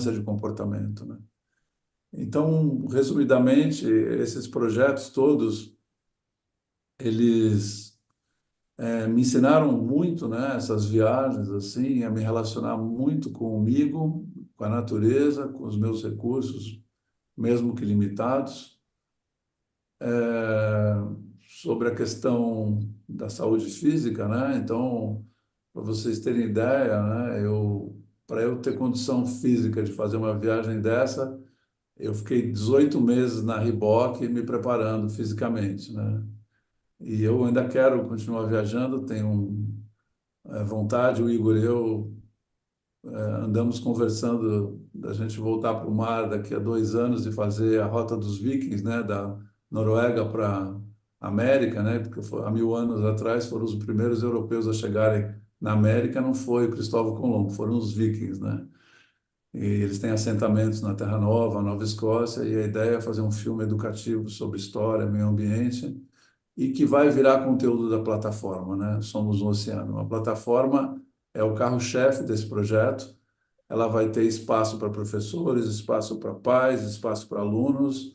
de comportamento, né? Então, resumidamente, esses projetos todos, eles me ensinaram muito, né? Essas viagens, assim, a me relacionar muito comigo, com a natureza, com os meus recursos, mesmo que limitados. É, sobre a questão da saúde física, né? Então, para vocês terem ideia, né? Para eu ter condição física de fazer uma viagem dessa, eu fiquei 18 meses na Reebok me preparando fisicamente, né? E eu ainda quero continuar viajando, tenho vontade, o Igor e eu andamos conversando da gente voltar para o mar daqui a 2 anos e fazer a Rota dos Vikings, né? Da Noruega para América, né? Porque há 1000 anos atrás foram os primeiros europeus a chegarem na América, não foi o Cristóvão Colombo, foram os Vikings, né? E eles têm assentamentos na Terra Nova, Nova Escócia, e a ideia é fazer um filme educativo sobre história, meio ambiente, e que vai virar conteúdo da plataforma, né? Somos um Oceano. A plataforma é o carro-chefe desse projeto. Ela vai ter espaço para professores, espaço para pais, espaço para alunos.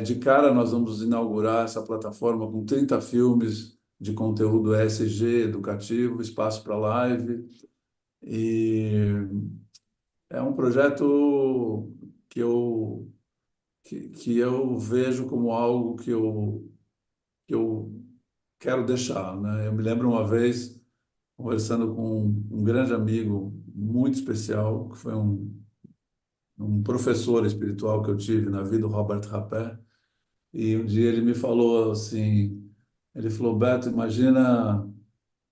De cara, nós vamos inaugurar essa plataforma com 30 filmes de conteúdo ESG, educativo, espaço para live. E é um projeto que eu vejo como algo que eu quero deixar, né? Eu me lembro uma vez conversando com um grande amigo muito especial, que foi um professor espiritual que eu tive na vida, o Robert Rapé, e um dia ele me falou assim, ele falou, Beto, imagina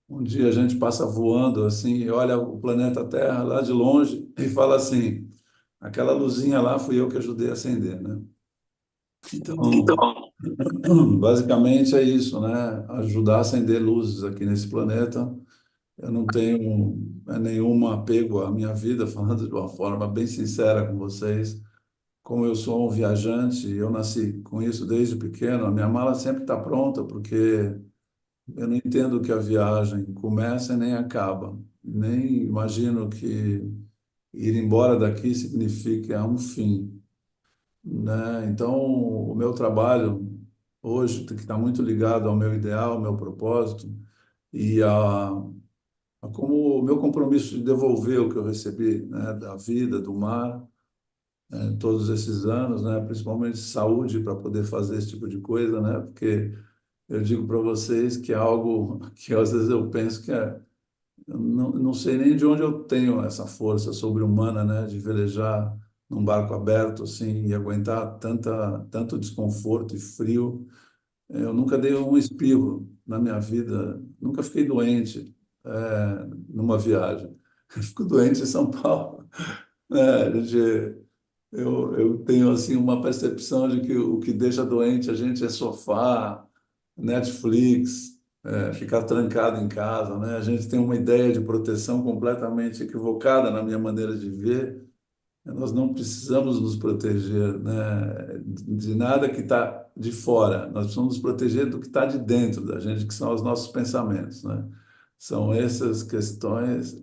um dia a gente passa voando assim, e olha o planeta Terra lá de longe e fala assim, aquela luzinha lá fui eu que ajudei a acender, né? Então, Então, basicamente é isso, né? Ajudar a acender luzes aqui nesse planeta. Eu não tenho nenhum apego à minha vida, falando de uma forma bem sincera com vocês. Como eu sou um viajante, eu nasci com isso desde pequeno, a minha mala sempre está pronta, porque eu não entendo que a viagem começa e nem acaba. Nem imagino que ir embora daqui signifique um fim, né? Então, o meu trabalho hoje, que está muito ligado ao meu ideal, ao meu propósito, e a como o meu compromisso de devolver o que eu recebi, né, da vida, do mar, todos esses anos, né, principalmente saúde para poder fazer esse tipo de coisa, né, porque eu digo para vocês que é algo que às vezes eu penso que eu não sei nem de onde eu tenho essa força sobre-humana, né, de velejar num barco aberto assim e aguentar tanto desconforto e frio. Eu nunca dei um espirro na minha vida, nunca fiquei doente numa viagem. Eu fico doente em São Paulo. Eu tenho assim uma percepção de que o que deixa doente a gente é sofá, Netflix, ficar trancado em casa, né? A gente tem uma ideia de proteção completamente equivocada na minha maneira de ver. Nós não precisamos nos proteger, né, de nada que está de fora. Nós precisamos nos proteger do que está de dentro da gente, que são os nossos pensamentos, né? São essas questões,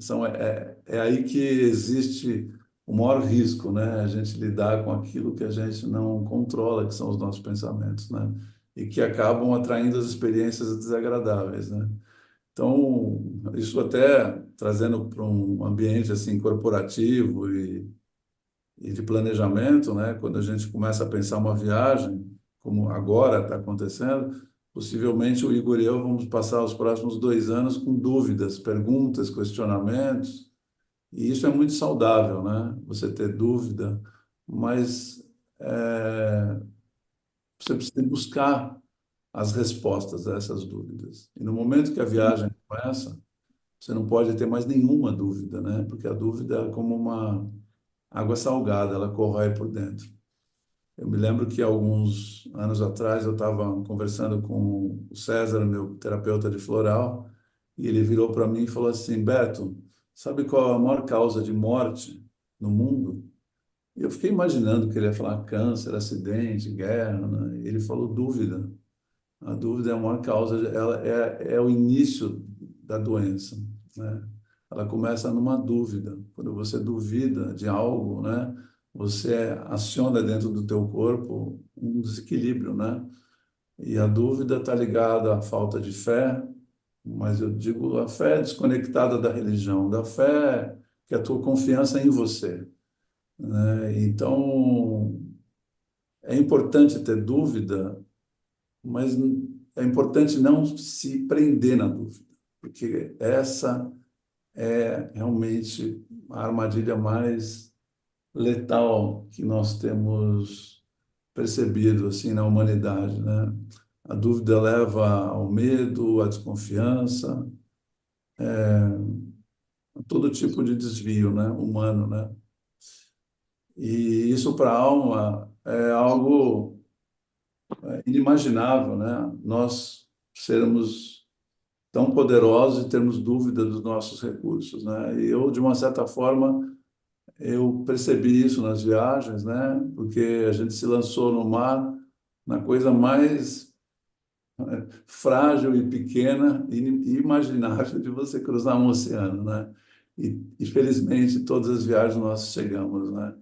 é aí que existe o maior risco, né? A gente lidar com aquilo que a gente não controla, que são os nossos pensamentos, né? E que acabam atraindo as experiências desagradáveis, né? Então, isso até trazendo para um ambiente assim corporativo e de planejamento, né? Quando a gente começa a pensar uma viagem, como agora está acontecendo, possivelmente o Igor e eu vamos passar os próximos 2 anos com dúvidas, perguntas, questionamentos, e isso é muito saudável, né? Você ter dúvida, mas você precisa buscar as respostas a essas dúvidas. E no momento que a viagem começa, você não pode ter mais nenhuma dúvida, né? Porque a dúvida é como uma água salgada, ela corrói por dentro. Eu me lembro que alguns anos atrás eu estava conversando com o César, meu terapeuta de floral, e ele virou para mim e falou assim: Beto, sabe qual é a maior causa de morte no mundo? E eu fiquei imaginando que ele ia falar câncer, acidente, guerra, né? E ele falou dúvida. A dúvida é a maior causa, ela é o início da doença, né? ela começa numa dúvida. Quando você duvida de algo, né, você aciona dentro do teu corpo um desequilíbrio, né? E a dúvida está ligada à falta de fé, mas eu digo a fé desconectada da religião, da fé que é a tua confiança em você, né? Então, é importante ter dúvida, mas é importante não se prender na dúvida, porque essa é realmente a armadilha mais letal que nós temos percebido assim na humanidade, né? A dúvida leva ao medo, à desconfiança, a todo tipo de desvio, né, humano, né? E isso para a alma é algo inimaginável, né? Nós sermos tão poderosos e termos dúvida dos nossos recursos, né? E eu, de uma certa forma, eu percebi isso nas viagens, né? Porque a gente se lançou no mar na coisa mais frágil e pequena e imaginável de você cruzar um oceano, né? E felizmente todas as viagens nós chegamos, né?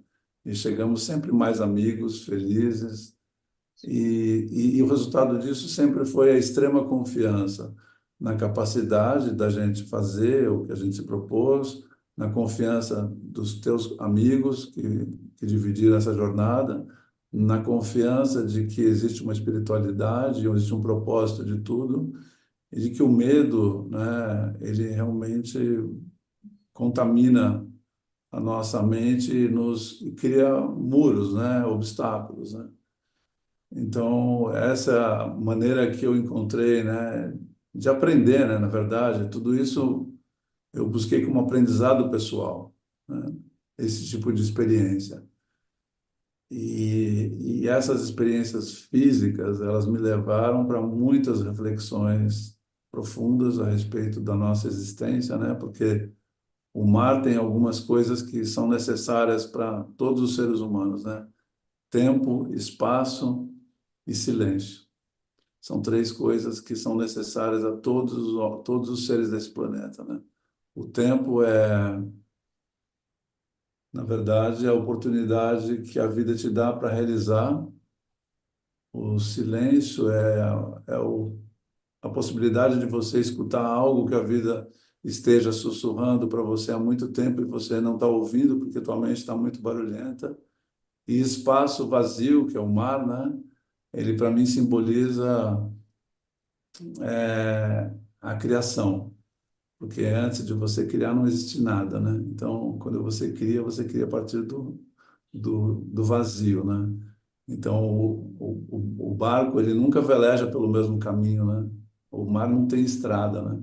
E chegamos sempre mais amigos, felizes, e o resultado disso sempre foi a extrema confiança na capacidade da gente fazer o que a gente se propôs, na confiança dos teus amigos que dividiram essa jornada, na confiança de que existe uma espiritualidade, existe um propósito de tudo, e de que o medo, né, ele realmente contamina a nossa mente e cria muros, né, obstáculos, né? Então, essa é a maneira que eu encontrei, né, de aprender, né, na verdade, tudo isso eu busquei como aprendizado pessoal, né, esse tipo de experiência. E essas experiências físicas, elas me levaram para muitas reflexões profundas a respeito da nossa existência, né, porque o mar tem algumas coisas que são necessárias para todos os seres humanos, né? Tempo, espaço e silêncio. São três coisas que são necessárias a todos os seres desse planeta, né? O tempo é, na verdade, a oportunidade que a vida te dá para realizar. O silêncio é a possibilidade de você escutar algo que a vida esteja sussurrando para você há muito tempo e você não está ouvindo porque tua mente está muito barulhenta. E espaço vazio, que é o mar, né? Ele, para mim, simboliza a criação. Porque antes de você criar não existe nada, né? Então, quando você cria a partir do vazio, né? Então, o barco, ele nunca veleja pelo mesmo caminho, né? O mar não tem estrada, né?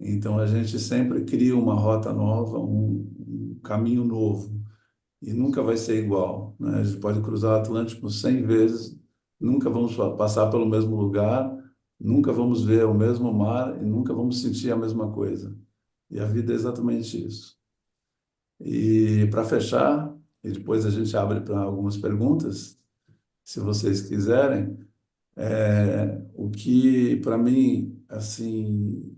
Então, a gente sempre cria uma rota nova, um caminho novo, e nunca vai ser igual, né? A gente pode cruzar o Atlântico 100 vezes, nunca vamos passar pelo mesmo lugar, nunca vamos ver o mesmo mar e nunca vamos sentir a mesma coisa. E a vida é exatamente isso. E para fechar, e depois a gente abre para algumas perguntas, se vocês quiserem, o que para mim assim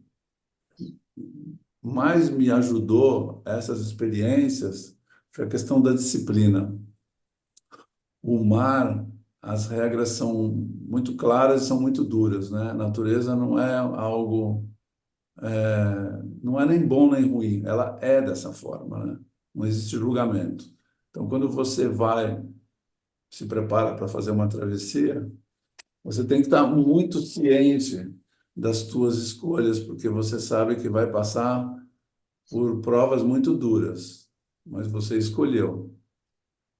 mais me ajudou essas experiências foi a questão da disciplina. O mar, as regras são muito claras e são muito duras, né? A natureza não é algo, não é nem bom nem ruim, ela é dessa forma, né? Não existe julgamento. Então, quando você vai, se prepara para fazer uma travessia, você tem que estar muito ciente das tuas escolhas, porque você sabe que vai passar por provas muito duras, mas você escolheu.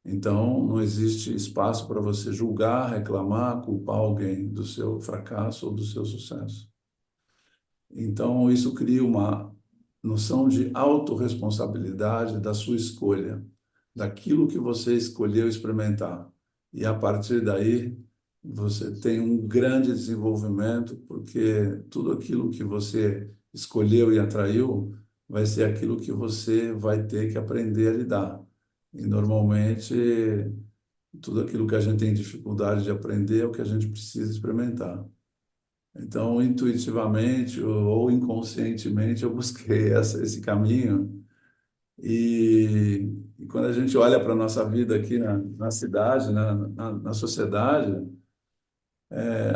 Então, não existe espaço para você julgar, reclamar, culpar alguém do seu fracasso ou do seu sucesso. Então, isso cria uma noção de autorresponsabilidade da sua escolha, daquilo que você escolheu experimentar. E a partir daí, você tem um grande desenvolvimento, porque tudo aquilo que você escolheu e atraiu vai ser aquilo que você vai ter que aprender a lidar. E normalmente, tudo aquilo que a gente tem dificuldade de aprender é o que a gente precisa experimentar. Então, intuitivamente ou inconscientemente, eu busquei esse caminho. E quando a gente olha para a nossa vida aqui na cidade, na sociedade,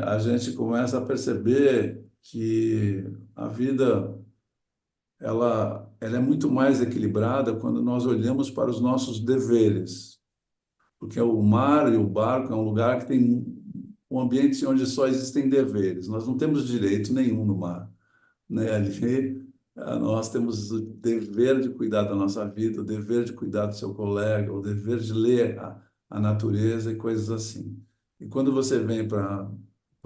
a gente começa a perceber que a vida ela é muito mais equilibrada quando nós olhamos para os nossos deveres, porque o mar e o barco é um lugar que tem um ambiente onde só existem deveres. Nós não temos direito nenhum no mar, né? Ali, nós temos o dever de cuidar da nossa vida, o dever de cuidar do seu colega, o dever de ler a natureza e coisas assim. E quando você vem para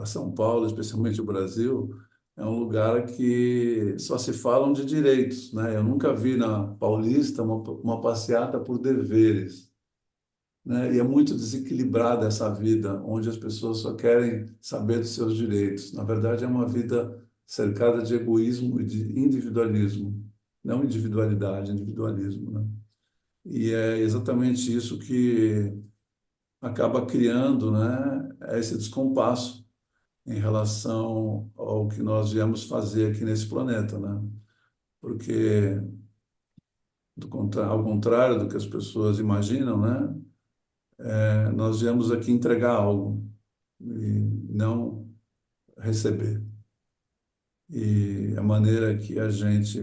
São Paulo, especialmente o Brasil, é um lugar que só se falam de direitos, né? Eu nunca vi na Paulista uma passeata por deveres, né? E é muito desequilibrada essa vida, onde as pessoas só querem saber dos seus direitos. Na verdade, é uma vida cercada de egoísmo e de individualismo, não individualidade, individualismo, né? E é exatamente isso que acaba criando, né, esse descompasso em relação ao que nós viemos fazer aqui nesse planeta, né? Porque, ao contrário do que as pessoas imaginam, né, nós viemos aqui entregar algo e não receber. E a maneira que a gente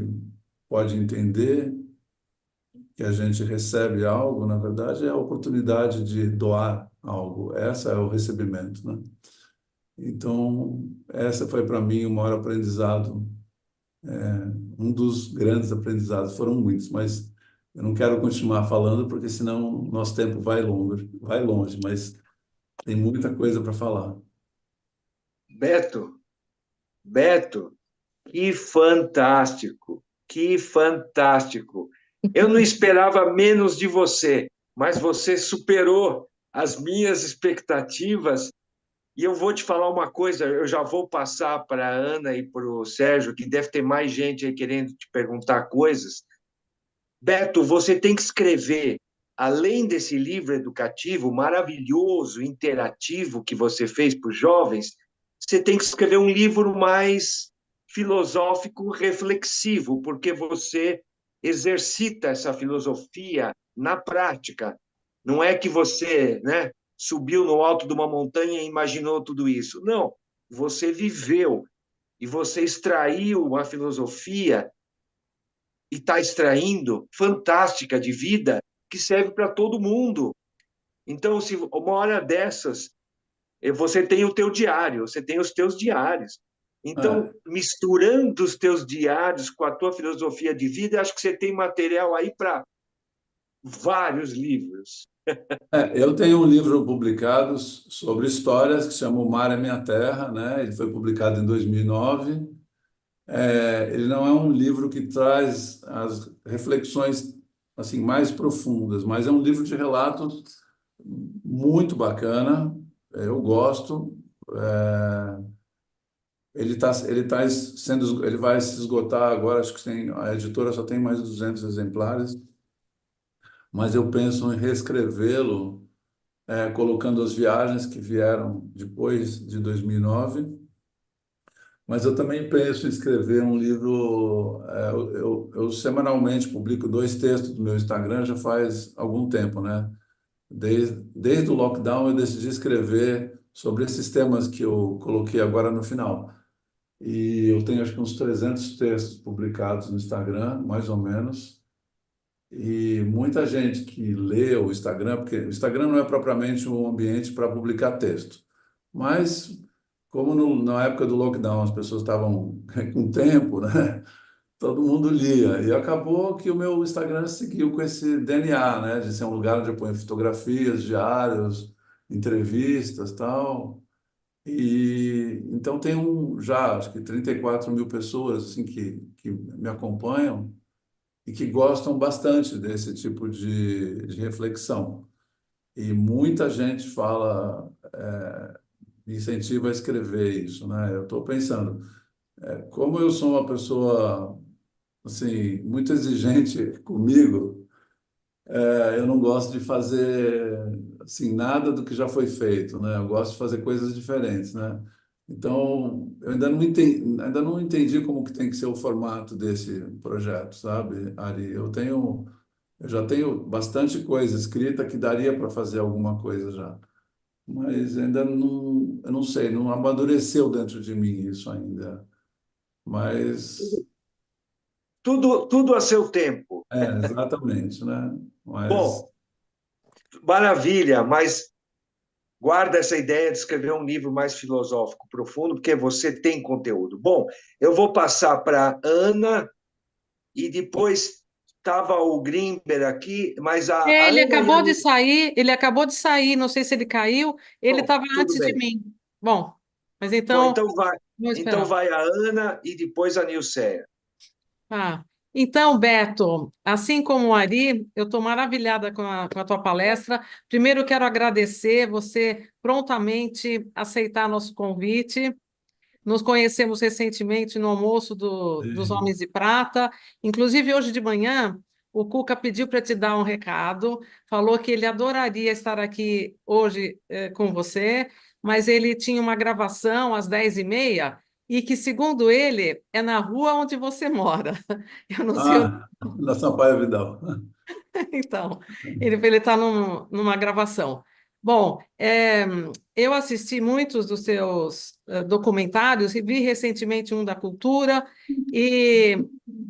pode entender que a gente recebe algo, na verdade, é a oportunidade de doar algo. Essa é o recebimento, né? Então, essa foi para mim o maior aprendizado, um dos grandes aprendizados, foram muitos, mas eu não quero continuar falando porque senão nosso tempo vai longe, mas tem muita coisa para falar. Beto, Beto, que fantástico, que fantástico. Eu não esperava menos de você, mas você superou as minhas expectativas. E eu vou te falar uma coisa, eu já vou passar para a Ana e para o Sérgio, que deve ter mais gente aí querendo te perguntar coisas. Beto, você tem que escrever, além desse livro educativo maravilhoso, interativo que você fez para os jovens, você tem que escrever um livro mais filosófico, reflexivo, porque você exercita essa filosofia na prática. Não é que você, né, subiu no alto de uma montanha e imaginou tudo isso. Não, você viveu e você extraiu uma filosofia e está extraindo fantástica de vida que serve para todo mundo. Então, se uma hora dessas, você tem o teu diário, você tem os teus diários. Então, É, misturando os teus diários com a tua filosofia de vida, acho que você tem material aí para vários livros. eu tenho um livro publicado sobre histórias que se chama O Mar é Minha Terra, né? Ele foi publicado em 2009. Ele não é um livro que traz as reflexões assim mais profundas, mas é um livro de relatos muito bacana. Eu gosto. Ele vai se esgotar agora. Acho que a editora só tem mais de 200 exemplares, mas eu penso em reescrevê-lo, colocando as viagens que vieram depois de 2009. Mas eu também penso em escrever um livro. Eu semanalmente publico 2 textos do meu Instagram já faz algum tempo, né? Desde o lockdown eu decidi escrever sobre esses temas que eu coloquei agora no final. E eu tenho acho que uns 300 textos publicados no Instagram, mais ou menos. E muita gente que lê o Instagram, porque o Instagram não é propriamente um ambiente para publicar texto, mas como na época do lockdown as pessoas estavam com tempo, né? Todo mundo lia. E acabou que o meu Instagram seguiu com esse DNA, né? De ser um lugar onde eu ponho fotografias, diários, entrevistas, tal. E então tem já acho que 34 mil pessoas assim que me acompanham e que gostam bastante desse tipo de reflexão. E muita gente fala, me incentiva a escrever isso, né? Eu estou pensando, como eu sou uma pessoa assim muito exigente comigo, eu não gosto de fazer assim nada do que já foi feito, né? Eu gosto de fazer coisas diferentes, né? Então, eu ainda não entendi como que tem que ser o formato desse projeto, sabe, Ari? Eu já tenho bastante coisa escrita que daria para fazer alguma coisa já, mas ainda não, eu não sei, não amadureceu dentro de mim isso ainda. Mas, Tudo a seu tempo. exatamente, né? Mas, Bom, maravilha, mas guarda essa ideia de escrever um livro mais filosófico profundo, porque você tem conteúdo. Bom, eu vou passar para Ana e depois estava o Grimber aqui, mas a Ana e a Nilce. Ele acabou de sair, não sei se ele caiu, ele Bom, estava tudo antes de bem. mim. Bom, mas Bom, então, vamos então esperar. vai a Ana e depois a Nilceia. Ah, então, Beto, assim como o Ari, eu estou maravilhada com a tua palestra. Primeiro, quero agradecer você prontamente aceitar nosso convite. Nos conhecemos recentemente no almoço dos Homens de Prata. Inclusive, hoje de manhã, o Cuca pediu para te dar um recado, falou que ele adoraria estar aqui hoje, com você, mas ele tinha uma gravação às 10h30 e que, segundo ele, é na rua onde você mora. Eu não sei onde. na Sampaio Vidal. Então, ele está numa gravação. Bom, eu assisti muitos dos seus documentários e vi recentemente um da Cultura, e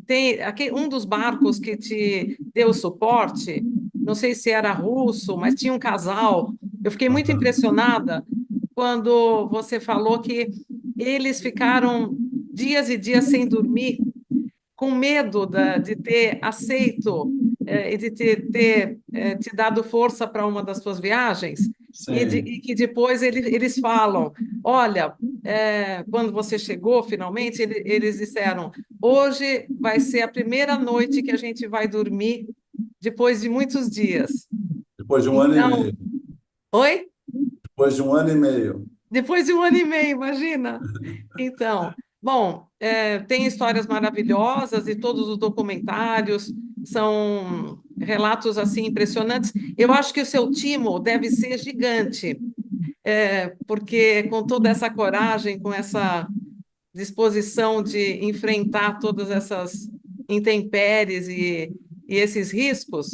tem aqui, um dos barcos que te deu suporte, não sei se era russo, mas tinha um casal. Eu fiquei muito impressionada quando você falou que eles ficaram dias e dias sem dormir com medo de ter aceito e de ter te dado força para uma das suas viagens, e Sim. que depois eles falam: olha, quando você chegou, finalmente, eles disseram: hoje vai ser a primeira noite que a gente vai dormir depois de muitos dias. Depois de um ano e Então, meio. oi? Depois de um ano e meio. Depois de um ano e meio, imagina. Então, bom, tem histórias maravilhosas e todos os documentários são relatos assim impressionantes. Eu acho que o seu timo deve ser gigante, porque com toda essa coragem, com essa disposição de enfrentar todas essas intempéries e esses riscos,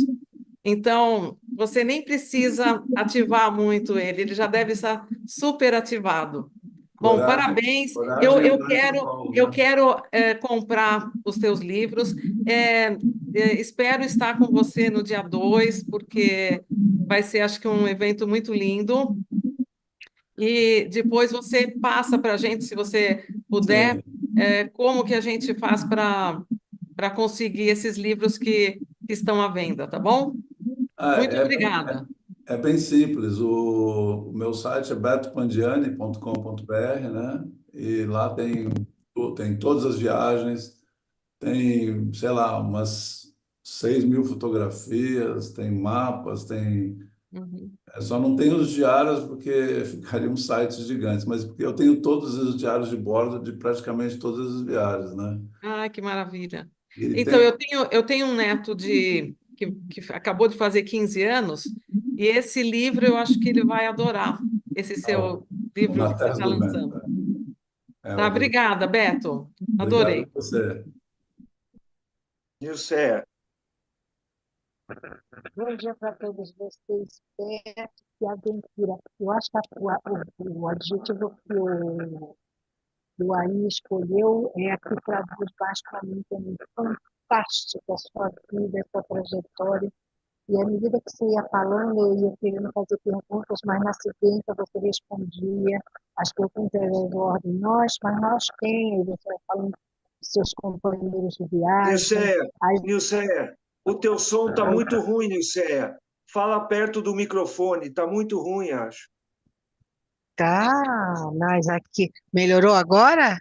então você nem precisa ativar muito ele, ele já deve estar super ativado. Bom, Coragem, parabéns. Eu, coragem é eu andar em São quero, Paulo, eu né? quero comprar os teus livros. Espero estar com você no dia 2, porque vai ser, acho que, um evento muito lindo. E depois você passa para a gente, se você puder, Sim. como que a gente faz para conseguir esses livros que estão à venda, tá bom? Ah, Muito obrigada. é bem simples. O meu site é betopandiani.com.br, né? E lá tem todas as viagens, tem, sei lá, umas 6.000 fotografias, tem mapas, tem. Uhum. Só não tem os diários porque ficariam sites gigantes, mas porque eu tenho todos os diários de bordo de praticamente todas as viagens, né? Ah, que maravilha. E Então, tem eu tenho um neto que acabou de fazer 15 anos, e esse livro eu acho que ele vai adorar, esse o, seu o livro Na que você Terra está do Vento. lançando. Eu Tá, adoro. obrigada, Beto. Obrigado a Adorei. você. Nilceia, Bom dia para todos vocês. Beto, que aventura. Eu acho que o adjetivo que o Ari escolheu é aqui traduz basicamente fantástica a sua vida, a sua trajetória. E à medida que você ia falando, eu ia querendo fazer perguntas, mas na sequência você respondia. As perguntas eram de ordem nós, mas nós quem? Aí você vai falando dos seus companheiros de viagem. Nilceia, Aí Nilceia, o teu som está muito ruim, Nilceia. Fala perto do microfone, está muito ruim, acho. tá, mas aqui. Melhorou agora?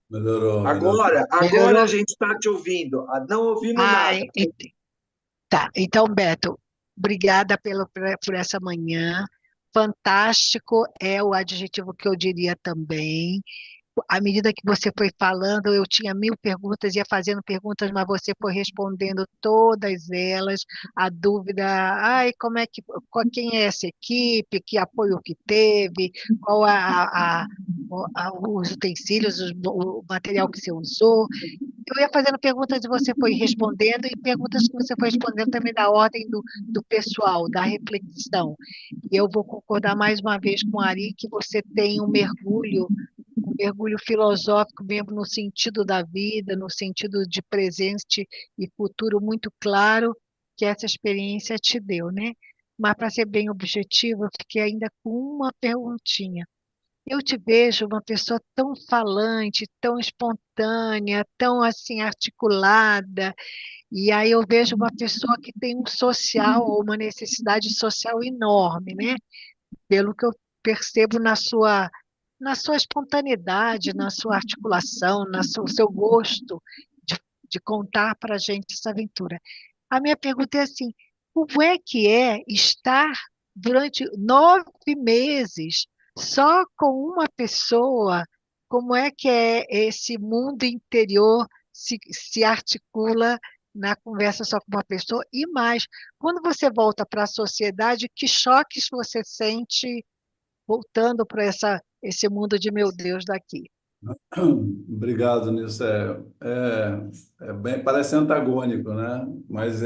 Melhorou, melhorou. Agora a Melhorou? gente está te ouvindo. Não ouvimos Ah, nada. tá. Então, Beto, obrigada por essa manhã. Fantástico é o adjetivo que eu diria também. à medida que você foi falando, eu tinha mil perguntas, ia fazendo perguntas, mas você foi respondendo todas elas. A dúvida, ai, como é que, quem é essa equipe, que apoio que teve, qual os utensílios, o material que você usou. Eu ia fazendo perguntas e você foi respondendo, e perguntas que você foi respondendo também da ordem do pessoal, da reflexão. E eu vou concordar mais uma vez com a Ari que você tem um mergulho filosófico mesmo no sentido da vida, no sentido de presente e futuro muito claro que essa experiência te deu, né? Mas para ser bem objetivo, eu fiquei ainda com uma perguntinha. Eu te vejo uma pessoa tão falante, tão espontânea, tão assim articulada, e aí eu vejo uma pessoa que tem um social ou uma necessidade social enorme, né? Pelo que eu percebo na sua espontaneidade, na sua articulação, no seu gosto de contar para a gente essa aventura. A minha pergunta é assim: como é estar durante 9 meses só com uma pessoa? Como é esse mundo interior se articula na conversa só com uma pessoa? E mais, quando você volta para a sociedade, que choques você sente voltando para esse mundo de meu Deus daqui? Obrigado, Nilson. É bem, parece antagônico, né? Mas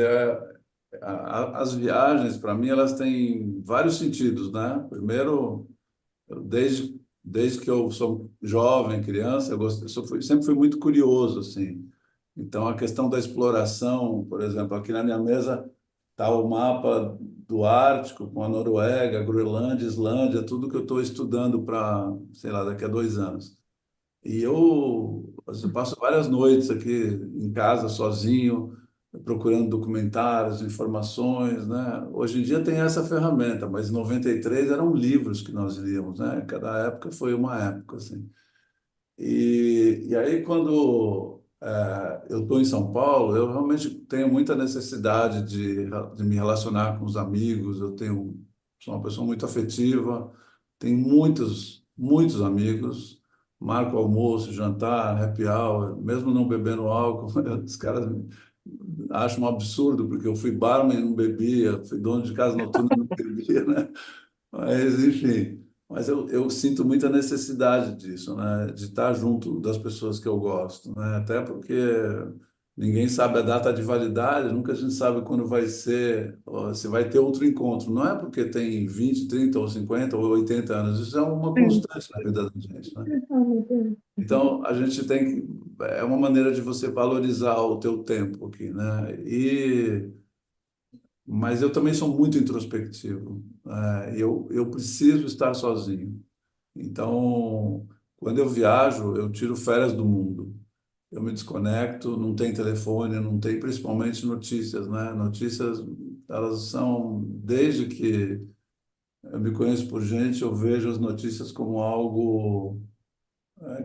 as viagens, para mim, elas têm vários sentidos, né? Primeiro, desde que eu sou jovem, criança, sempre fui muito curioso, assim. Então, a questão da exploração, por exemplo, aqui na minha mesa está o mapa do Ártico, com a Noruega, Groenlândia, Islândia, tudo que eu estou estudando para, sei lá, daqui a 2 anos. E eu passo várias noites aqui em casa, sozinho, procurando documentários, informações, né? Hoje em dia tem essa ferramenta, mas em 93 eram livros que nós líamos, né? Cada época foi uma época, assim. E aí, quando eu estou em São Paulo, eu realmente tenho muita necessidade de me relacionar com os amigos. Sou uma pessoa muito afetiva, tenho muitos, muitos amigos. Marco almoço, jantar, happy hour, mesmo não bebendo álcool, os caras acham um absurdo, porque eu fui barman e não bebia, fui dono de casa noturna e não bebia, né? Mas, enfim, eu sinto muita necessidade disso, né? De estar junto das pessoas que eu gosto, né? Até porque ninguém sabe a data de validade, nunca a gente sabe quando vai ser, ou se vai ter outro encontro. Não é porque tem 20, 30 ou 50 ou 80 anos, isso é uma constante na vida da gente, né? Então, a gente tem que... É uma maneira de você valorizar o teu tempo aqui, né? Mas eu também sou muito introspectivo. Eu preciso estar sozinho. Então, quando eu viajo, eu tiro férias do mundo. Eu me desconecto, não tem telefone, não tem principalmente notícias, né? Notícias, elas são, desde que eu me conheço por gente, eu vejo as notícias como algo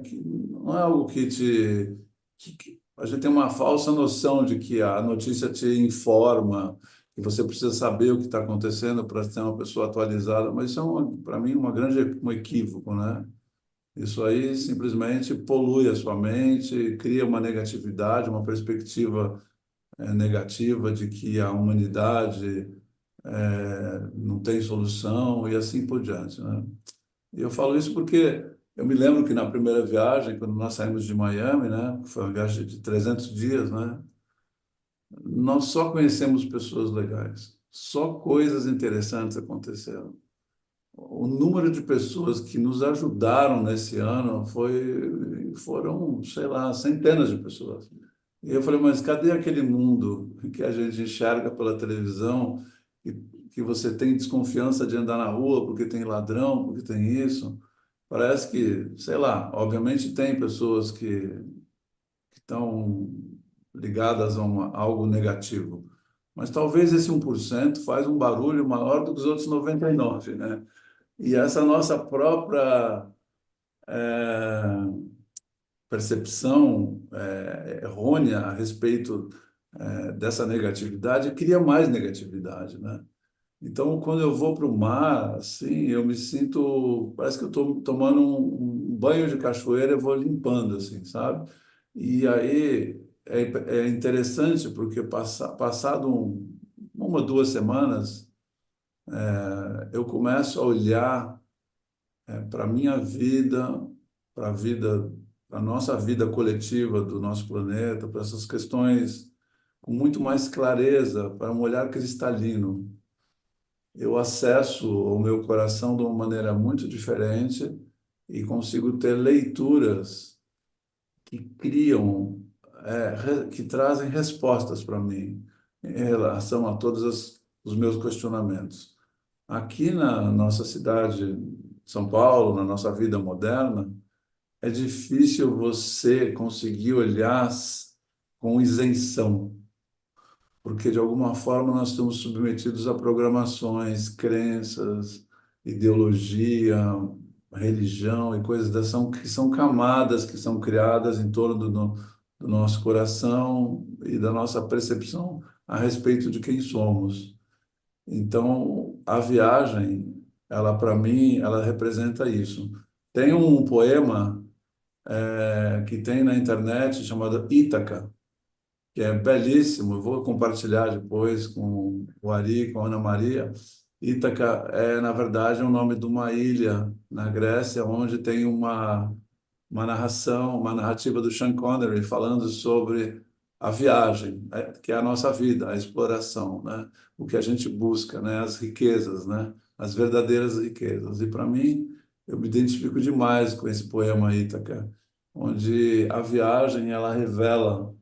que não é algo que a gente tem uma falsa noção de que a notícia te informa, que você precisa saber o que está acontecendo para ser uma pessoa atualizada, mas isso é, para mim, um equívoco, né? Isso aí simplesmente polui a sua mente, cria uma negatividade, uma perspectiva negativa de que a humanidade não tem solução e assim por diante, né? E eu falo isso porque eu me lembro que na primeira viagem, quando nós saímos de Miami, né, que foi uma viagem de 300 dias, né, nós só conhecemos pessoas legais, só coisas interessantes aconteceram. O número de pessoas que nos ajudaram nesse ano foram, sei lá, centenas de pessoas. E eu falei, mas cadê aquele mundo que a gente enxerga pela televisão, que, que você tem desconfiança de andar na rua porque tem ladrão, porque tem isso? Parece que, sei lá, obviamente tem pessoas que estão ligadas a algo negativo, mas talvez esse 1% faz um barulho maior do que os outros 99, né? E essa nossa própria percepção errônea a respeito dessa negatividade cria mais negatividade, né? Então, quando eu vou para o mar, assim, eu me sinto, parece que eu estou tomando um banho de cachoeira eu vou limpando, assim, sabe? E aí é interessante porque passado uma, 2 semanas, eu começo a olhar para a minha vida, para a vida, para a nossa vida coletiva do nosso planeta, para essas questões com muito mais clareza, para um olhar cristalino. Eu acesso o meu coração de uma maneira muito diferente e consigo ter leituras que criam, que trazem respostas para mim em relação a os meus questionamentos. Aqui na nossa cidade, São Paulo, na nossa vida moderna, é difícil você conseguir olhar com isenção, porque de alguma forma nós estamos submetidos a programações, crenças, ideologia, religião e coisas que são camadas que são criadas em torno do nosso coração e da nossa percepção a respeito de quem somos. Então, a viagem, ela para mim, ela representa isso. Tem um poema que tem na internet chamado Ítaca, que é belíssimo. Eu vou compartilhar depois com o Ari, com a Ana Maria. Ítaca é, na verdade, o nome de uma ilha na Grécia, onde tem uma narração, uma narrativa do Sean Connery falando sobre a viagem, que é a nossa vida, a exploração, né? O que a gente busca, né? As riquezas, né? As verdadeiras riquezas. E para mim, eu me identifico demais com esse poema Ítaca, onde a viagem ela revela,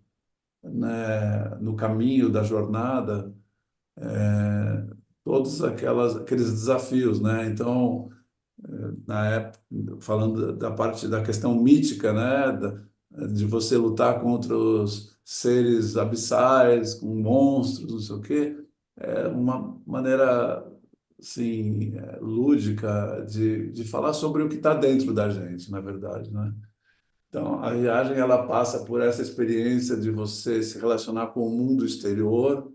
né, no caminho da jornada, todos aqueles desafios, né? Então, na época, falando da parte da questão mítica, né, de você lutar contra os seres abissais, com monstros, não sei o quê, é uma maneira, assim, lúdica de falar sobre o que está dentro da gente, na verdade, né? Então, a viagem ela passa por essa experiência de você se relacionar com o mundo exterior,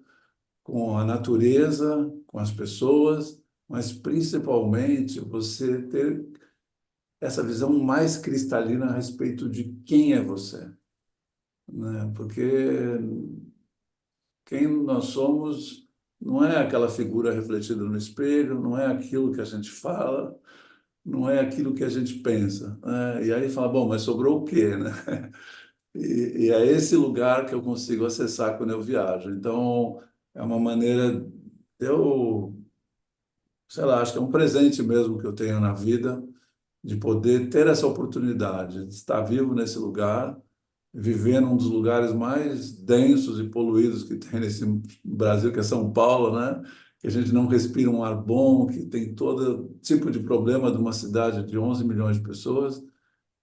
com a natureza, com as pessoas, mas principalmente você ter essa visão mais cristalina a respeito de quem é você, né? Porque quem nós somos não é aquela figura refletida no espelho, não é aquilo que a gente fala, não é aquilo que a gente pensa, né? E aí fala, bom, mas sobrou o quê, né? E é esse lugar que eu consigo acessar quando eu viajo. Então, é uma maneira, eu, sei lá, acho que é um presente mesmo que eu tenho na vida, de poder ter essa oportunidade de estar vivo nesse lugar, viver num dos lugares mais densos e poluídos que tem nesse Brasil, que é São Paulo, né? Que a gente não respira um ar bom, que tem todo tipo de problema de uma cidade de 11 milhões de pessoas,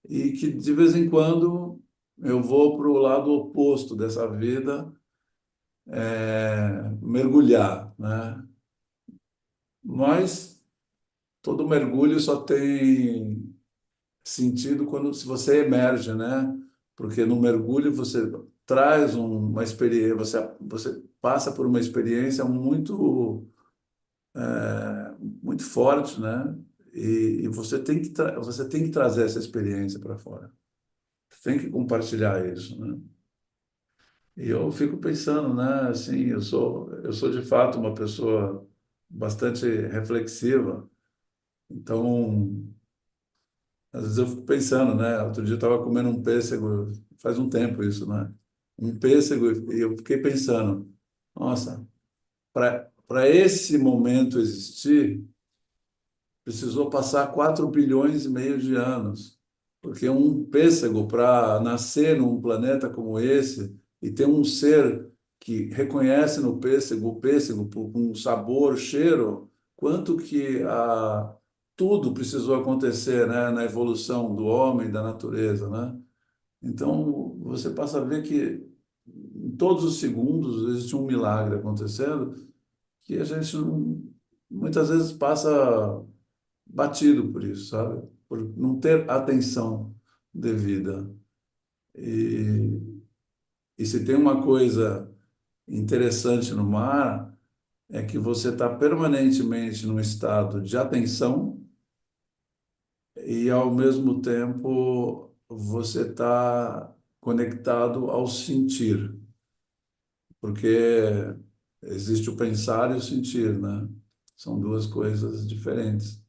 e que de vez em quando eu vou para o lado oposto dessa vida, mergulhar, né? Mas todo mergulho só tem sentido quando se você emerge, né? Porque no mergulho você traz uma experiência, você passa por uma experiência muito forte, né? E você tem você tem que trazer essa experiência para fora. Você tem que compartilhar isso, né? E eu fico pensando, né? Assim, eu sou de fato uma pessoa bastante reflexiva. Então, às vezes eu fico pensando, né? Outro dia eu estava comendo um pêssego, faz um tempo isso, né? Um pêssego, e eu fiquei pensando, nossa, para esse momento existir, precisou passar 4,5 bilhões de anos, porque um pêssego, para nascer num planeta como esse, e ter um ser que reconhece no pêssego o pêssego com sabor, cheiro, quanto que tudo precisou acontecer, né, na evolução do homem, da natureza, né? Então, você passa a ver que em todos os segundos existe um milagre acontecendo que a gente muitas vezes passa batido por isso, sabe? Por não ter atenção devida. E, e se tem uma coisa interessante no mar, é que você está permanentemente num estado de atenção e, ao mesmo tempo, você está conectado ao sentir, porque existe o pensar e o sentir, né? São duas coisas diferentes.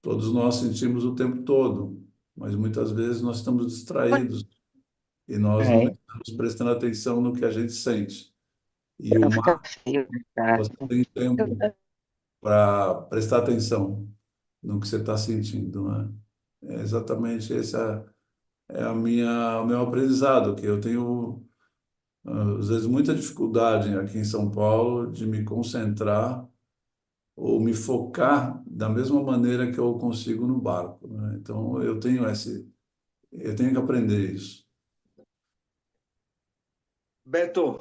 Todos nós sentimos o tempo todo, mas muitas vezes nós estamos distraídos e nós não É, estamos prestando atenção no que a gente sente. E o não mar, fica feio, tá? você tem tempo para prestar atenção no que você está sentindo, né? É exatamente esse o meu aprendizado, que eu tenho, às vezes, muita dificuldade aqui em São Paulo de me concentrar ou me focar da mesma maneira que eu consigo no barco, né? Então, eu tenho que aprender isso. Beto,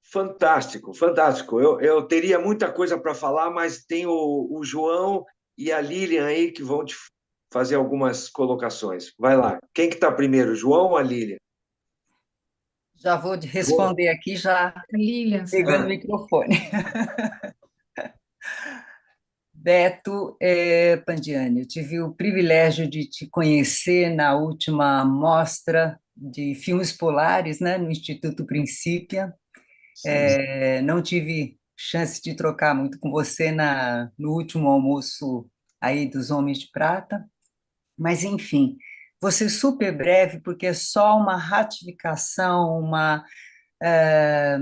fantástico, fantástico. Eu teria muita coisa para falar, mas tem o João e a Lilian aí que vão te fazer algumas colocações. Vai lá. Quem que está primeiro, o João ou a Lilian? Já vou João. responder aqui, já Lilian, pegando o Ah, microfone. Beto Pandiani, eu tive o privilégio de te conhecer na última mostra de filmes polares, né, no Instituto Princípia. Sim. Não tive chance de trocar muito com você no último almoço aí dos Homens de Prata, mas enfim, vou ser super breve, porque é só uma ratificação, eh,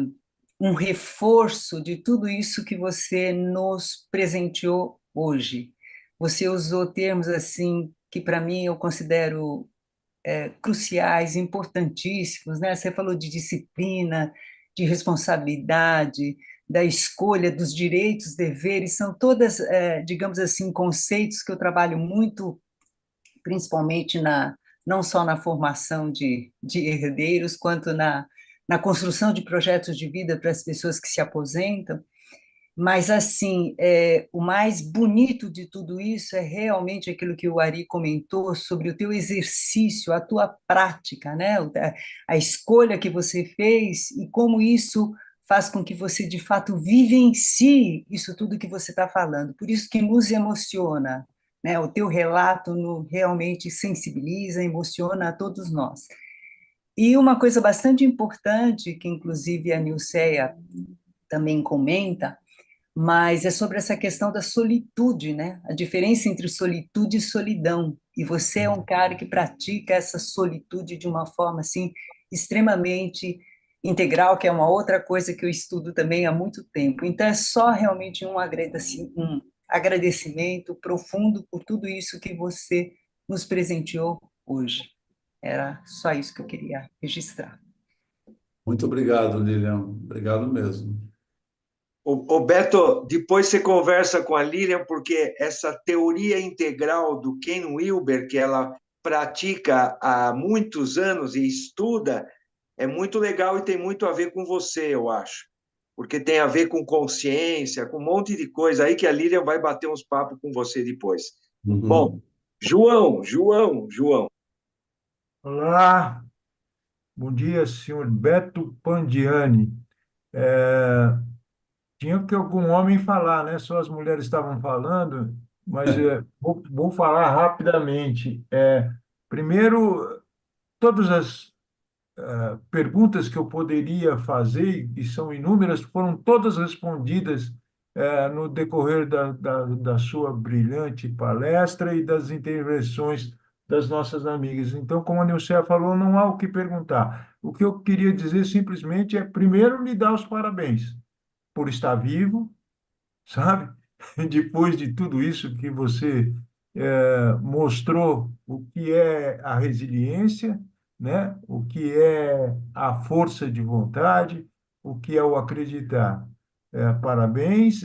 um reforço de tudo isso que você nos presenteou hoje. Você usou termos assim que para mim eu considero cruciais, importantíssimos, né? Você falou de disciplina, de responsabilidade, da escolha dos direitos, deveres, são todas, digamos assim, conceitos que eu trabalho muito, principalmente não só na formação de herdeiros, quanto na construção de projetos de vida para as pessoas que se aposentam. Mas, assim, o mais bonito de tudo isso é realmente aquilo que o Ari comentou sobre o teu exercício, a tua prática, né? A escolha que você fez e como isso faz com que você, de fato, vivencie isso tudo que você está falando. Por isso que nos emociona, né? O teu relato realmente sensibiliza, emociona a todos nós. E uma coisa bastante importante, que inclusive a Nilceia também comenta, mas é sobre essa questão da solitude, né? A diferença entre solitude e solidão. E você é um cara que pratica essa solitude de uma forma assim extremamente integral, que é uma outra coisa que eu estudo também há muito tempo. Então é só realmente um agradecimento profundo por tudo isso que você nos presenteou hoje. Era só isso que eu queria registrar. Muito obrigado, Lilian. Obrigado mesmo. Ô Beto, depois você conversa com a Lilian, porque essa teoria integral do Ken Wilber, que ela pratica há muitos anos e estuda, é muito legal e tem muito a ver com você, eu acho. Porque tem a ver com consciência, com um monte de coisa aí que a Lilian vai bater uns papos com você depois. Bom, Uhum. João. Olá, bom dia, senhor Beto Pandiani. É, tinha que algum homem falar, né? Só as mulheres estavam falando, mas vou falar rapidamente. Primeiro, todas as perguntas que eu poderia fazer, e são inúmeras, foram todas respondidas no decorrer da sua brilhante palestra e das intervenções das nossas amigas. Então, como a Nilceia falou, não há o que perguntar. O que eu queria dizer simplesmente é, primeiro, lhe dar os parabéns por estar vivo, sabe? Depois de tudo isso que você mostrou o que é a resiliência, né? O que é a força de vontade, o que é o acreditar. Parabéns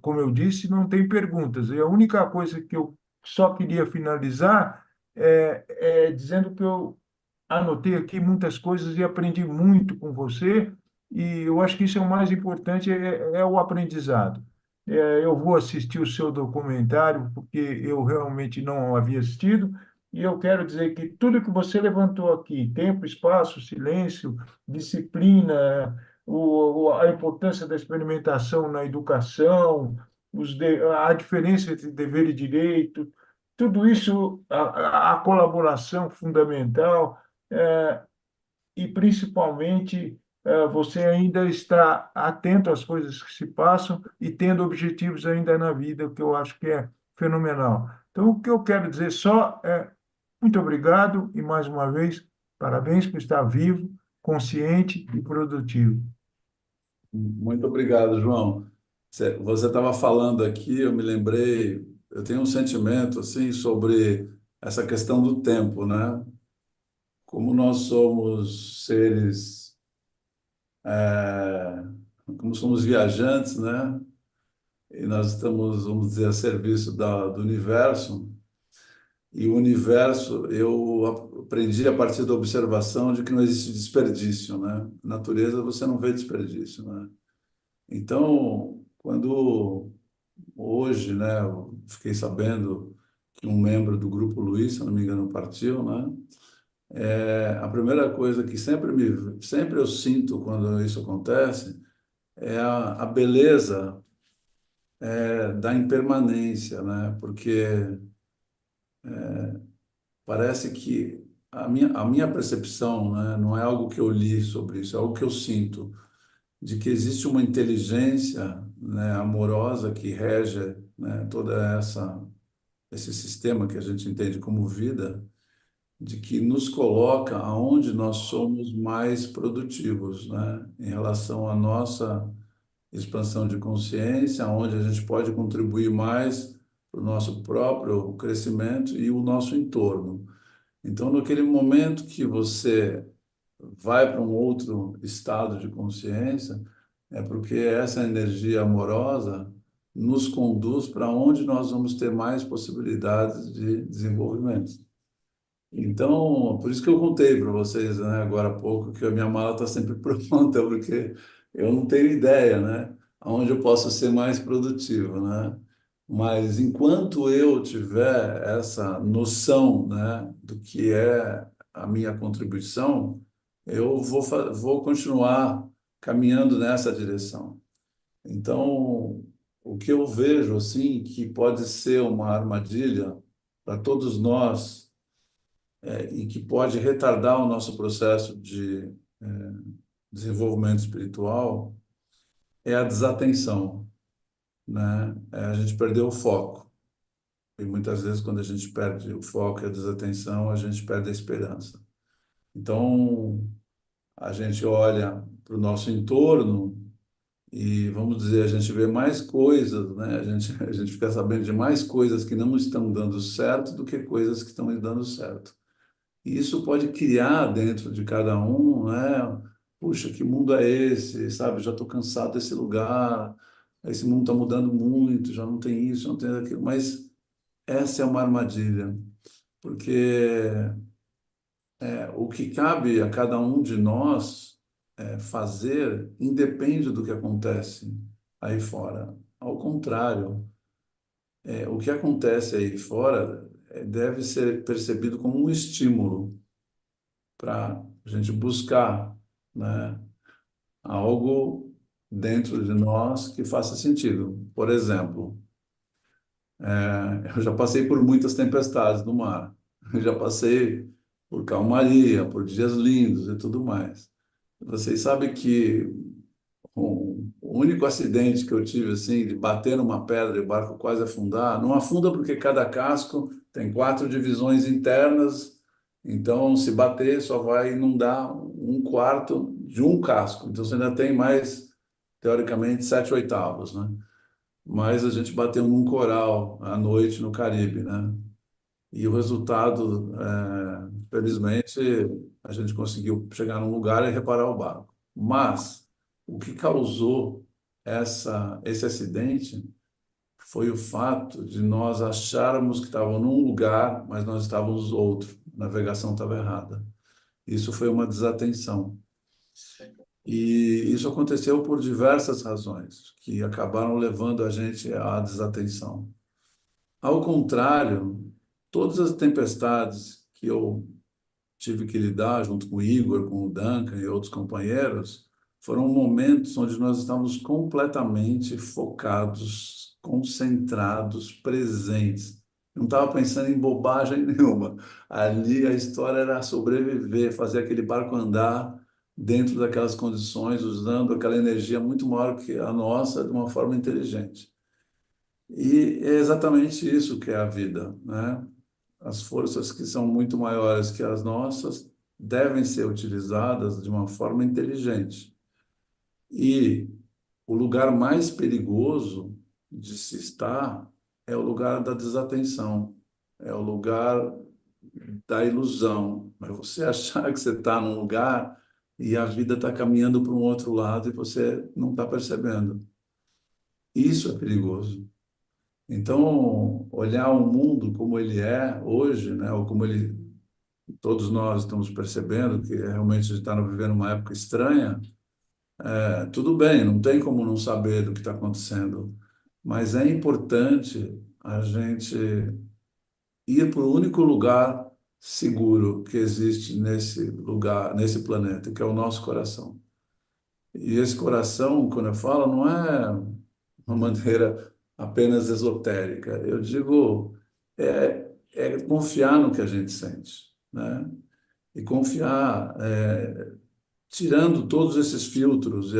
como eu disse, não tem perguntas. E a única coisa que eu só queria finalizar é dizendo que eu anotei aqui muitas coisas e aprendi muito com você, e eu acho que isso é o mais importante, é o aprendizado. Eu vou assistir o seu documentário, porque eu realmente não havia assistido, e eu quero dizer que tudo que você levantou aqui, tempo, espaço, silêncio, disciplina, a importância da experimentação na educação, a diferença entre dever e direito, tudo isso, a colaboração fundamental, e principalmente você ainda está atento às coisas que se passam e tendo objetivos ainda na vida, o que eu acho que é fenomenal. Então, o que eu quero dizer só é muito obrigado e, mais uma vez, parabéns por estar vivo, consciente e produtivo. Muito obrigado, João. Você estava falando aqui, eu me lembrei, eu tenho um sentimento assim sobre essa questão do tempo, né? Como nós somos seres, é, como somos viajantes, né? E nós estamos, vamos dizer, a serviço do universo. E o universo, eu aprendi a partir da observação de que não existe desperdício, né? Na natureza você não vê desperdício, né? Então, quando hoje, né, eu fiquei sabendo que um membro do Grupo Luiz, se não me engano, partiu, né? A primeira coisa que sempre eu sinto quando isso acontece é a beleza da impermanência, né? Porque parece que a minha percepção, né, não é algo que eu li sobre isso, é algo que eu sinto, de que existe uma inteligência, né, amorosa que rege, né, toda esse sistema que a gente entende como vida, de que nos coloca aonde nós somos mais produtivos, né, em relação à nossa expansão de consciência, onde a gente pode contribuir mais para o nosso próprio crescimento e o nosso entorno. Então, naquele momento que você vai para um outro estado de consciência, é porque essa energia amorosa nos conduz para onde nós vamos ter mais possibilidades de desenvolvimento. Então, por isso que eu contei para vocês, né, agora há pouco, que a minha mala está sempre pronta, porque eu não tenho ideia, né, aonde eu posso ser mais produtivo, né? Mas enquanto eu tiver essa noção, né, do que é a minha contribuição, eu vou continuar caminhando nessa direção. Então, o que eu vejo assim que pode ser uma armadilha para todos nós e que pode retardar o nosso processo de desenvolvimento espiritual é a desatenção, né? É a gente perder o foco. E muitas vezes, quando a gente perde o foco e a desatenção, a gente perde a esperança. Então, a gente olha para o nosso entorno e, vamos dizer, a gente vê mais coisas, né? A gente fica sabendo de mais coisas que não estão dando certo do que coisas que estão dando certo. E isso pode criar dentro de cada um, né? Puxa, que mundo é esse? Sabe, já estou cansado desse lugar. Esse mundo está mudando muito, já não tem isso, não tem aquilo. Mas essa é uma armadilha, porque o que cabe a cada um de nós fazer independe do que acontece aí fora. Ao contrário, o que acontece aí fora deve ser percebido como um estímulo para a gente buscar, né, algo dentro de nós que faça sentido. Por exemplo, eu já passei por muitas tempestades no mar, eu já passei por calmaria, por dias lindos e tudo mais. Vocês sabem que o único acidente que eu tive assim de bater numa pedra e o barco quase afundar, não afunda porque cada casco tem 4 divisões internas, então se bater só vai inundar 1/4 de um casco. Então você ainda tem mais, teoricamente, 7/8, né? Mas a gente bateu num coral à noite no Caribe, né? E o resultado, felizmente, a gente conseguiu chegar num lugar e reparar o barco. Mas o que causou esse acidente foi o fato de nós acharmos que estávamos num lugar, mas nós estávamos outro. A navegação estava errada. Isso foi uma desatenção. E isso aconteceu por diversas razões, que acabaram levando a gente à desatenção. Ao contrário, todas as tempestades que eu tive que lidar junto com o Igor, com o Duncan e outros companheiros, foram momentos onde nós estávamos completamente focados, concentrados, presentes. Não estava pensando em bobagem nenhuma. Ali a história era sobreviver, fazer aquele barco andar dentro daquelas condições, usando aquela energia muito maior que a nossa, de uma forma inteligente. E é exatamente isso que é a vida, né? As forças que são muito maiores que as nossas devem ser utilizadas de uma forma inteligente. E o lugar mais perigoso de se estar é o lugar da desatenção, é o lugar da ilusão. É você achar que você está num lugar e a vida está caminhando para um outro lado e você não está percebendo. Isso é perigoso. Então, olhar o mundo como ele é hoje, né, ou como ele, todos nós estamos percebendo que realmente está vivendo uma época estranha, tudo bem, não tem como não saber do que está acontecendo, mas é importante a gente ir para o único lugar seguro que existe nesse lugar, nesse planeta, que é o nosso coração. E esse coração, quando eu falo, não é uma maneira apenas esotérica. Eu digo, é confiar no que a gente sente, né? E confiar, tirando todos esses filtros,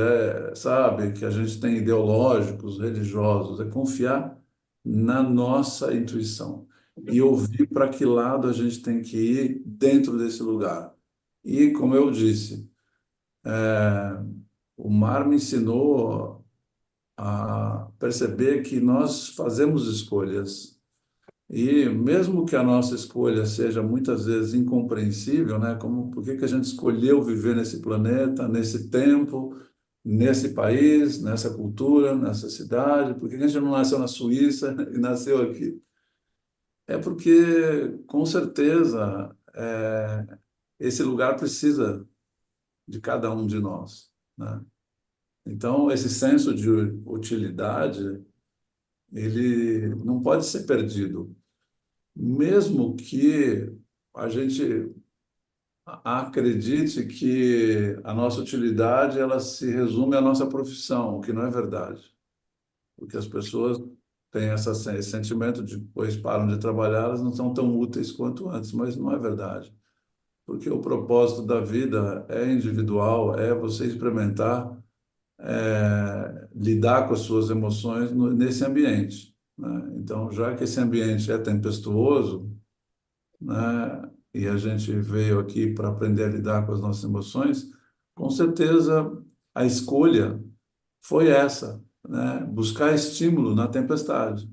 sabe, que a gente tem ideológicos, religiosos, é confiar na nossa intuição e ouvir para que lado a gente tem que ir dentro desse lugar. E, como eu disse, o mar me ensinou a perceber que nós fazemos escolhas. E mesmo que a nossa escolha seja muitas vezes incompreensível, né? Como por que que a gente escolheu viver nesse planeta, nesse tempo, nesse país, nessa cultura, nessa cidade? Por que que a gente não nasceu na Suíça e nasceu aqui? É porque, com certeza, esse lugar precisa de cada um de nós, né? Então, esse senso de utilidade, ele não pode ser perdido, mesmo que a gente acredite que a nossa utilidade ela se resume à nossa profissão, o que não é verdade. Porque as pessoas têm esse sentimento de depois param de trabalhar, elas não são tão úteis quanto antes, mas não é verdade. Porque o propósito da vida é individual, é você experimentar, lidar com as suas emoções nesse ambiente, né? Então, já que esse ambiente é tempestuoso, né, e a gente veio aqui para aprender a lidar com as nossas emoções, com certeza a escolha foi essa, né? Buscar estímulo na tempestade.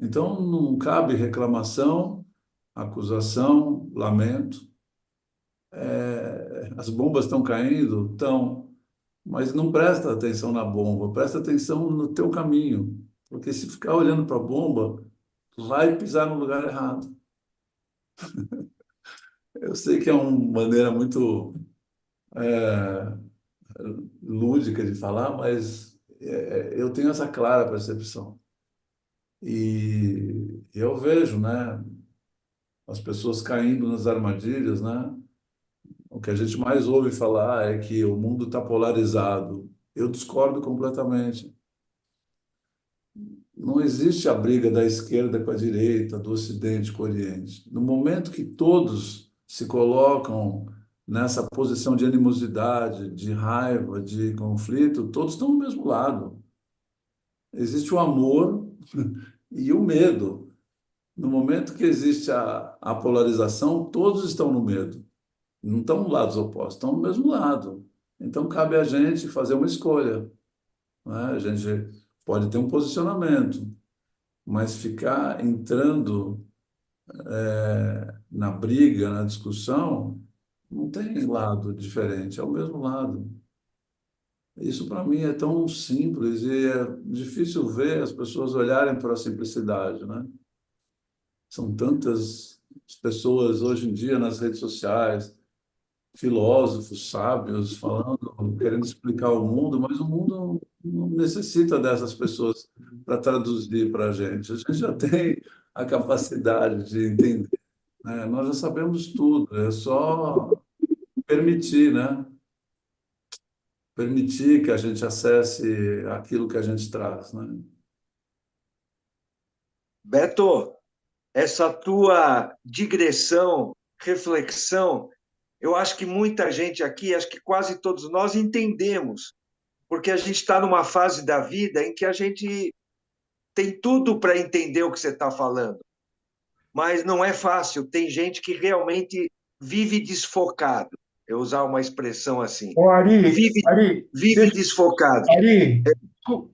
Então, não cabe reclamação, acusação, lamento. As bombas estão caindo? Estão, mas não presta atenção na bomba, presta atenção no teu caminho, porque se ficar olhando para a bomba, vai pisar no lugar errado. Eu sei que é uma maneira muito lúdica de falar, mas eu tenho essa clara percepção. E eu vejo, né, as pessoas caindo nas armadilhas, né? O que a gente mais ouve falar é que o mundo está polarizado. Eu discordo completamente. Não existe a briga da esquerda com a direita, do Ocidente com o Oriente. No momento que todos se colocam nessa posição de animosidade, de raiva, de conflito, todos estão do mesmo lado. Existe o amor e o medo. No momento que existe a polarização, todos estão no medo. Não estão em lados opostos, estão no mesmo lado. Então, cabe a gente fazer uma escolha, né? A gente pode ter um posicionamento, mas ficar entrando na briga, na discussão, não tem lado diferente, é o mesmo lado. Isso para mim é tão simples e é difícil ver as pessoas olharem para a simplicidade, né? São tantas pessoas hoje em dia nas redes sociais, filósofos, sábios, falando, querendo explicar o mundo, mas o mundo não necessita dessas pessoas para traduzir para a gente. A gente já tem a capacidade de entender, né? Nós já sabemos tudo, é só permitir, né? permitir que a gente acesse aquilo que a gente traz, né? Beto, essa tua digressão, reflexão, eu acho que muita gente aqui, acho que quase todos nós entendemos, porque a gente está numa fase da vida em que a gente tem tudo para entender o que você está falando, mas não é fácil. Tem gente que realmente vive desfocado. Eu usar uma expressão assim, Ô, vive, Ari, vive desfocado. Ari, É,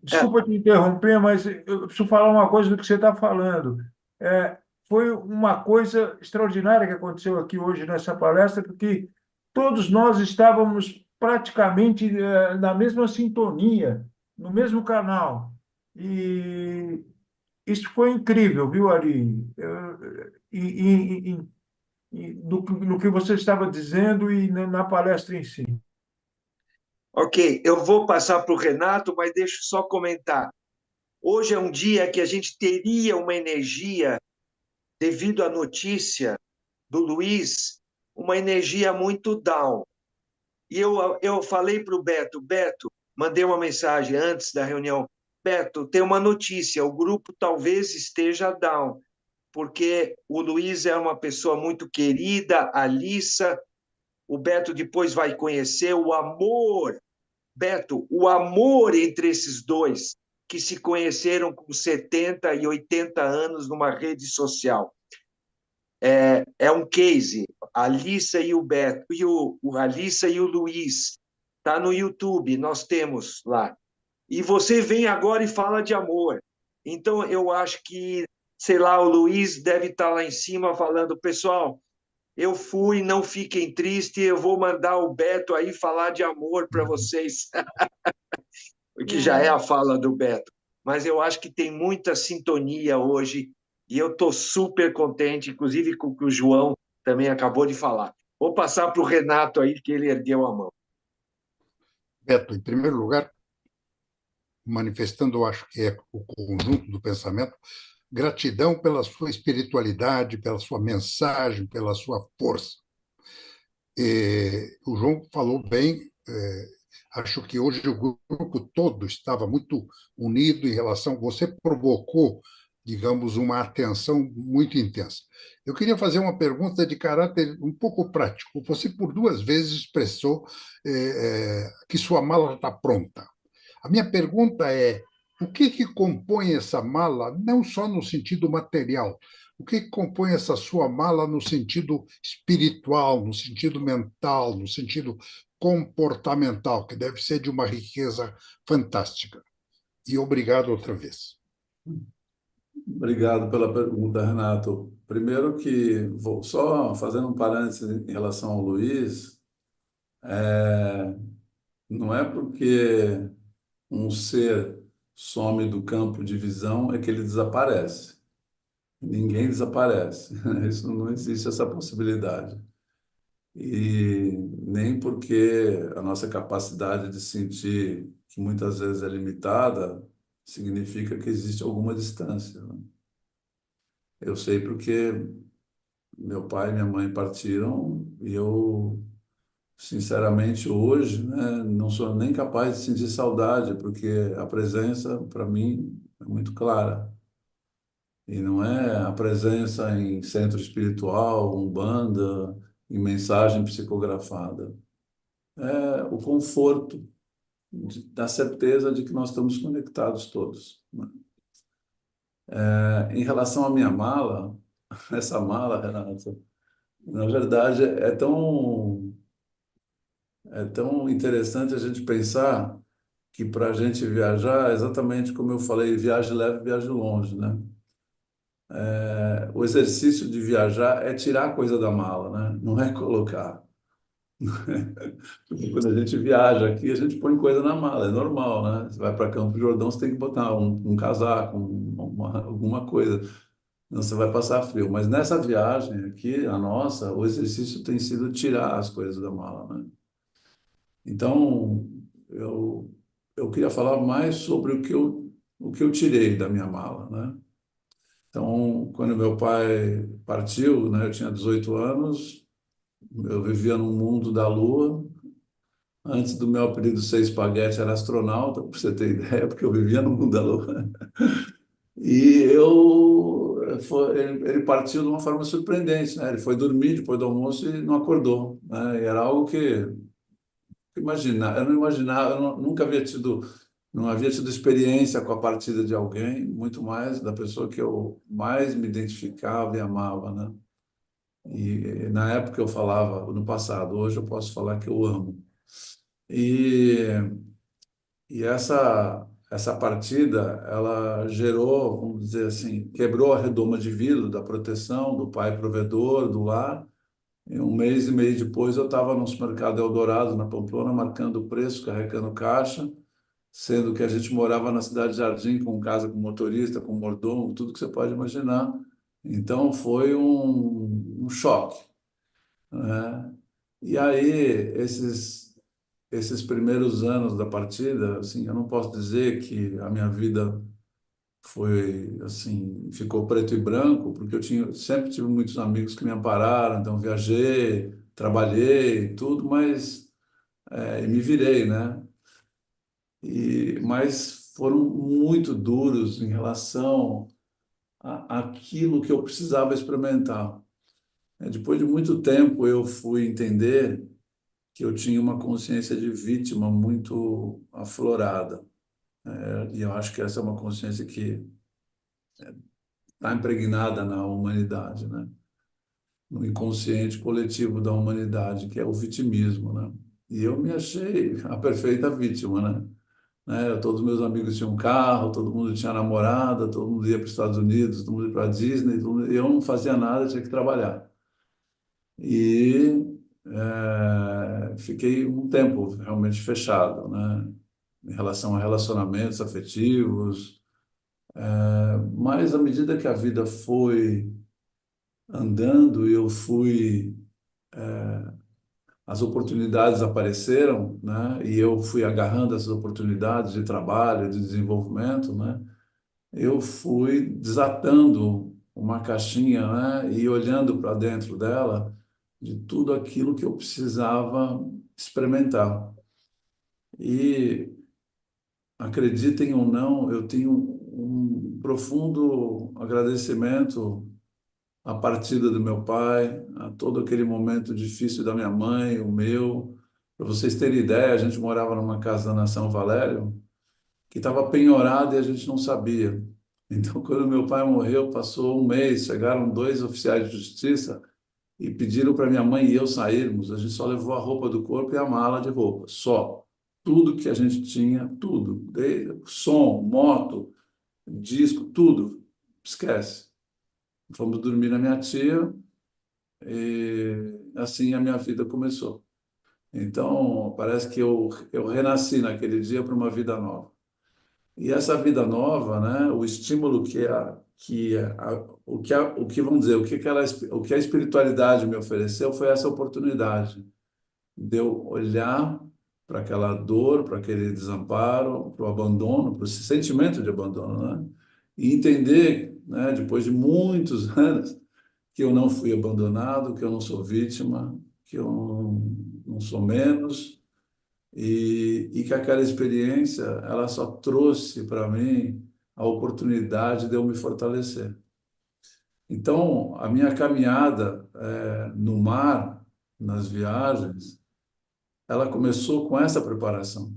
desculpa te interromper, mas eu preciso falar uma coisa do que você está falando. Foi uma coisa extraordinária que aconteceu aqui hoje nessa palestra, porque todos nós estávamos praticamente na mesma sintonia, no mesmo canal. E isso foi incrível, viu, Ari? No que você estava dizendo e na palestra em si. ok, eu vou passar para o Renato, mas deixa eu só comentar. Hoje é um dia que a gente teria uma energia, devido à notícia do Luiz, uma energia muito down. E eu falei para o Beto, Beto, mandei uma mensagem antes da reunião, Beto, tem uma notícia, o grupo talvez esteja down, porque o Luiz é uma pessoa muito querida, a Alissa, o Beto depois vai conhecer o amor, Beto, o amor entre esses dois, que se conheceram com 70 e 80 anos numa rede social. É um case, a Alissa e o Beto, a Alissa e o Luiz, está no YouTube, nós temos lá. E você vem agora e fala de amor. Então, eu acho que, sei lá, o Luiz deve estar lá em cima falando, pessoal, eu fui, não fiquem tristes, eu vou mandar o Beto aí falar de amor para vocês, que já é a fala do Beto. Mas eu acho que tem muita sintonia hoje e eu estou super contente, inclusive com o que o João também acabou de falar. Vou passar para o Renato aí, que ele ergueu a mão. Beto, em primeiro lugar, manifestando, eu acho que é o conjunto do pensamento, gratidão pela sua espiritualidade, pela sua mensagem, pela sua força. O João falou bem, acho que hoje o grupo todo estava muito unido em relação. Você provocou, digamos, uma atenção muito intensa. Eu queria fazer uma pergunta de caráter um pouco prático. Você, por 2 vezes, expressou que sua mala está pronta. A minha pergunta é: o que compõe essa mala, não só no sentido material, o que compõe essa sua mala no sentido espiritual, no sentido mental, no sentido comportamental, que deve ser de uma riqueza fantástica? E obrigado outra vez. Obrigado pela pergunta, Renato. Primeiro que, vou só fazendo um parênteses em relação ao Luiz, não é porque um ser some do campo de visão é que ele desaparece. Ninguém desaparece. Isso não existe essa possibilidade. E nem porque a nossa capacidade de sentir, que muitas vezes é limitada, significa que existe alguma distância, né? Eu sei porque meu pai e minha mãe partiram e eu, sinceramente, hoje, né, não sou nem capaz de sentir saudade, porque a presença, para mim, é muito clara. E não é a presença em centro espiritual, umbanda, em mensagem psicografada. É o conforto da certeza de que nós estamos conectados todos, né? Em relação à minha mala, essa mala, Renato, na verdade é tão interessante a gente pensar que para a gente viajar, exatamente como eu falei, viagem leve, viagem longe, né? O exercício de viajar é tirar a coisa da mala, né? Não é colocar. Quando a gente viaja aqui, a gente põe coisa na mala, é normal, né? Você vai para Campo Jordão, você tem que botar um casaco, alguma coisa, senão você vai passar frio. Mas nessa viagem aqui, a nossa, o exercício tem sido tirar as coisas da mala, né? Então, eu queria falar mais sobre o que eu tirei da minha mala, né? Então, quando meu pai partiu, né, eu tinha 18 anos, eu vivia num mundo da lua, Antes do meu apelido ser espaguete, era astronauta, para você ter ideia, porque eu vivia no mundo da lua. E ele partiu de uma forma surpreendente, né? Ele foi dormir depois do almoço e não acordou, né? E era algo que eu não imaginava, nunca havia tido, não havia tido experiência com a partida de alguém, muito mais da pessoa que eu mais me identificava e amava, né? E na época eu falava, no passado, hoje eu posso falar que eu amo. E, e essa partida, ela gerou, vamos dizer assim, quebrou a redoma de vidro da proteção do pai provedor, do lar. E um mês e meio depois eu estava no supermercado Eldorado, na Pamplona, marcando o preço, carregando caixa, sendo que a gente morava na Cidade de Jardim, com casa com motorista, com mordomo, tudo que você pode imaginar. Então foi um choque, né? E aí, esses primeiros anos da partida, assim, eu não posso dizer que a minha vida foi assim, ficou preto e branco, porque sempre tive muitos amigos que me ampararam, então viajei, trabalhei, tudo, mas e me virei, né? Mas foram muito duros em relação àquilo que eu precisava experimentar. Depois de muito tempo, eu fui entender que eu tinha uma consciência de vítima muito aflorada. E eu acho que essa é uma consciência que está impregnada na humanidade, né? No inconsciente coletivo da humanidade, que é o vitimismo, né? E eu me achei a perfeita vítima, Todos os meus amigos tinham carro, todo mundo tinha namorada, todo mundo ia para os Estados Unidos, todo mundo ia para a Disney, eu não fazia nada, tinha que trabalhar. E fiquei um tempo realmente fechado, né? Em relação a relacionamentos afetivos, mas à medida que a vida foi andando e as oportunidades apareceram, né? E eu fui agarrando essas oportunidades de trabalho, de desenvolvimento, né? Eu fui desatando uma caixinha, né? E olhando para dentro dela de tudo aquilo que eu precisava experimentar. E acreditem ou não, eu tenho um profundo agradecimento à partida do meu pai, a todo aquele momento difícil da minha mãe, o meu. Para vocês terem ideia, a gente morava numa casa na São Valério que estava penhorada e a gente não sabia. Então, quando meu pai morreu, passou um mês, chegaram dois oficiais de justiça e pediram para minha mãe e eu sairmos. A gente só levou a roupa do corpo e a mala de roupa, só. Tudo que a gente tinha, tudo. Som, moto, disco, tudo. Esquece. Fomos dormir na minha tia e assim a minha vida começou. Então, parece que eu renasci naquele dia para uma vida nova. E essa vida nova, né, o estímulo o que vamos dizer, o que a espiritualidade me ofereceu foi essa oportunidade de eu olhar para aquela dor, para aquele desamparo, para o abandono, para esse sentimento de abandono, né? E entender, né, depois de muitos anos, que eu não fui abandonado, que eu não sou vítima, que eu não sou menos, e que aquela experiência ela só trouxe para mim a oportunidade de eu me fortalecer. Então, a minha caminhada no mar, nas viagens, ela começou com essa preparação.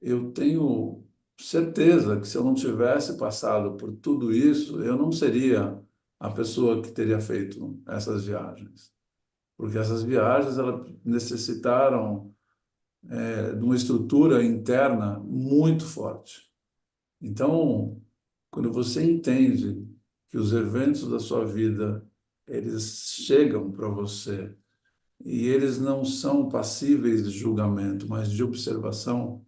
Eu tenho certeza que se eu não tivesse passado por tudo isso, eu não seria a pessoa que teria feito essas viagens, porque essas viagens elas necessitaram de uma estrutura interna muito forte. Então, quando você entende que os eventos da sua vida eles chegam para você e eles não são passíveis de julgamento, mas de observação,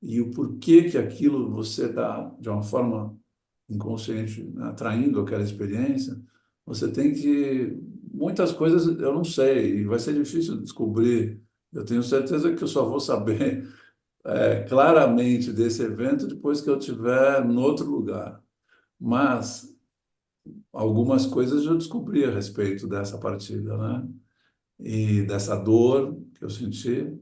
e o porquê que aquilo você está, de uma forma inconsciente, né, atraindo aquela experiência, você tem que. Muitas coisas eu não sei, e vai ser difícil descobrir. Eu tenho certeza que eu só vou saber claramente desse evento depois que eu estiver em outro lugar. Mas algumas coisas eu descobri a respeito dessa partida, né? E dessa dor que eu senti.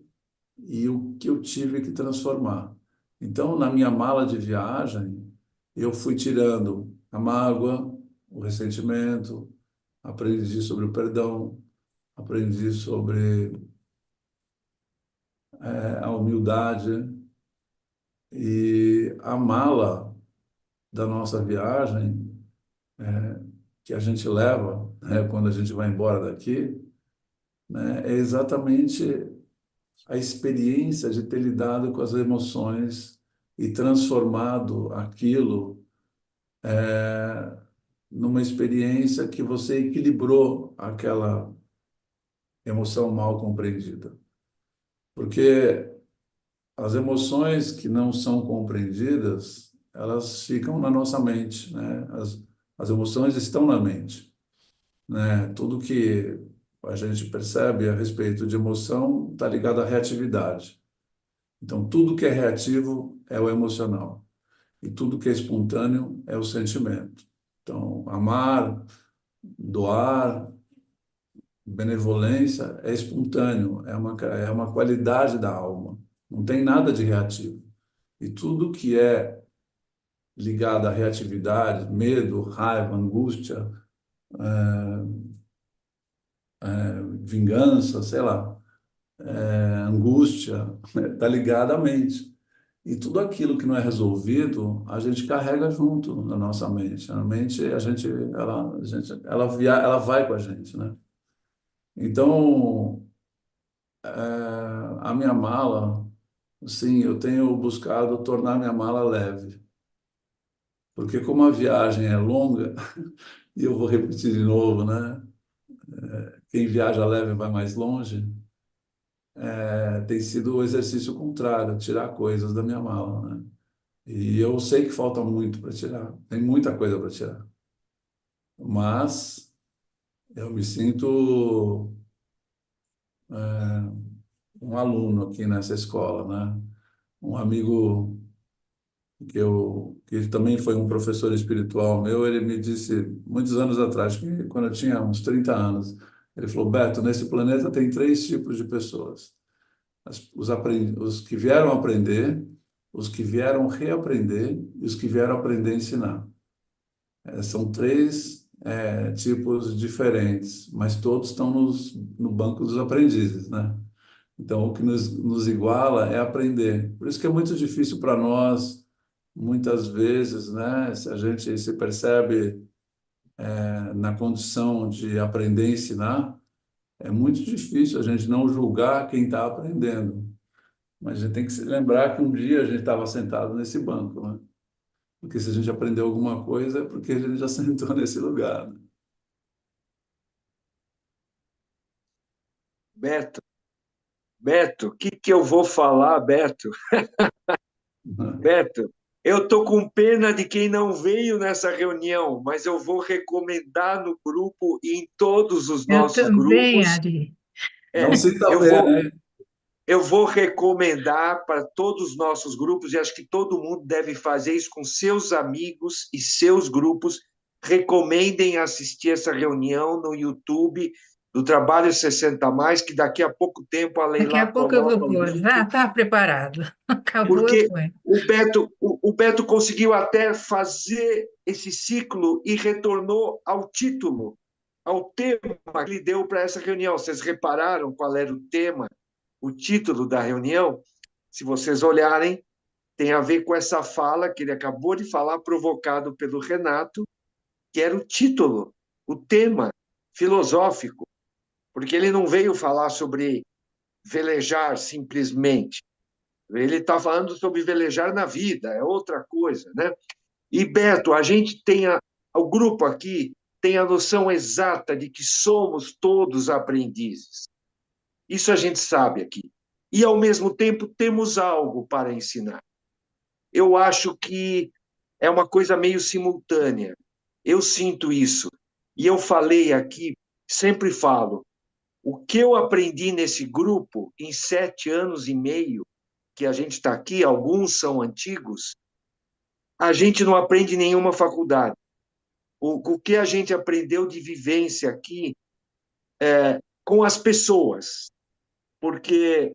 e o que eu tive que transformar. Então, na minha mala de viagem, eu fui tirando a mágoa, o ressentimento, aprendi sobre o perdão, aprendi sobre a humildade, e a mala da nossa viagem, que a gente leva, né, quando a gente vai embora daqui, né, é exatamente a experiência de ter lidado com as emoções e transformado aquilo numa experiência que você equilibrou aquela emoção mal compreendida. Porque as emoções que não são compreendidas, elas ficam na nossa mente, né? As emoções estão na mente, né? Tudo que a gente percebe a respeito de emoção está ligado à reatividade. Então, tudo que é reativo é o emocional. E tudo que é espontâneo é o sentimento. Então, amar, doar, benevolência é espontâneo, é uma qualidade da alma. Não tem nada de reativo. E tudo que é ligado à reatividade, medo, raiva, angústia, vingança, sei lá, angústia, está ligado à mente. E tudo aquilo que não é resolvido, a gente carrega junto na nossa mente. A mente, ela vai com a gente, né? Então, a minha mala, sim, eu tenho buscado tornar minha mala leve. Porque como a viagem é longa, e eu vou repetir de novo, né? Quem viaja leve vai mais longe. Tem sido o exercício contrário, tirar coisas da minha mala, né? E eu sei que falta muito para tirar, tem muita coisa para tirar. Mas eu me sinto um aluno aqui nessa escola, né? Um amigo que ele também foi um professor espiritual meu, ele me disse muitos anos atrás, que quando eu tinha uns 30 anos, ele falou: Beto, nesse planeta tem três tipos de pessoas. Os que vieram aprender, os que vieram reaprender e os que vieram aprender a ensinar. São três tipos diferentes, mas todos estão no banco dos aprendizes, né? Então, o que nos iguala é aprender. Por isso que é muito difícil para nós, muitas vezes, né? Se a gente se percebe na condição de aprender e ensinar, é muito difícil a gente não julgar quem está aprendendo. Mas a gente tem que se lembrar que um dia a gente estava sentado nesse banco, né? Porque se a gente aprendeu alguma coisa é porque a gente já sentou nesse lugar, né? Beto, Beto, o que que eu vou falar, Beto? Beto, eu estou com pena de quem não veio nessa reunião, mas eu vou recomendar no grupo e em todos os Eu nossos também, grupos. Ari. Não sinta Eu vou, pena, hein? eu vou recomendar para todos os nossos grupos, e acho que todo mundo deve fazer isso com seus amigos e seus grupos. Recomendem assistir essa reunião no YouTube do Trabalho 60 Mais, que daqui a pouco tempo a Daqui Leila a pouco eu vou coloca o pôr. Já link, está preparado. Acabou, eu porque ponho. o Beto conseguiu até fazer esse ciclo e retornou ao título, ao tema que ele deu para essa reunião. Vocês repararam qual era o tema, o título da reunião? Se vocês olharem, tem a ver com essa fala que ele acabou de falar, provocado pelo Renato, que era o título, o tema filosófico, porque ele não veio falar sobre velejar simplesmente. Ele está falando sobre velejar na vida, é outra coisa, né? E, Beto, a gente tem o grupo aqui tem a noção exata de que somos todos aprendizes. Isso a gente sabe aqui. E, ao mesmo tempo, temos algo para ensinar. Eu acho que é uma coisa meio simultânea. Eu sinto isso. E eu falei aqui, sempre falo, o que eu aprendi nesse grupo em 7 anos e meio, que a gente está aqui, alguns são antigos, a gente não aprende em nenhuma faculdade. O que a gente aprendeu de vivência aqui com as pessoas, porque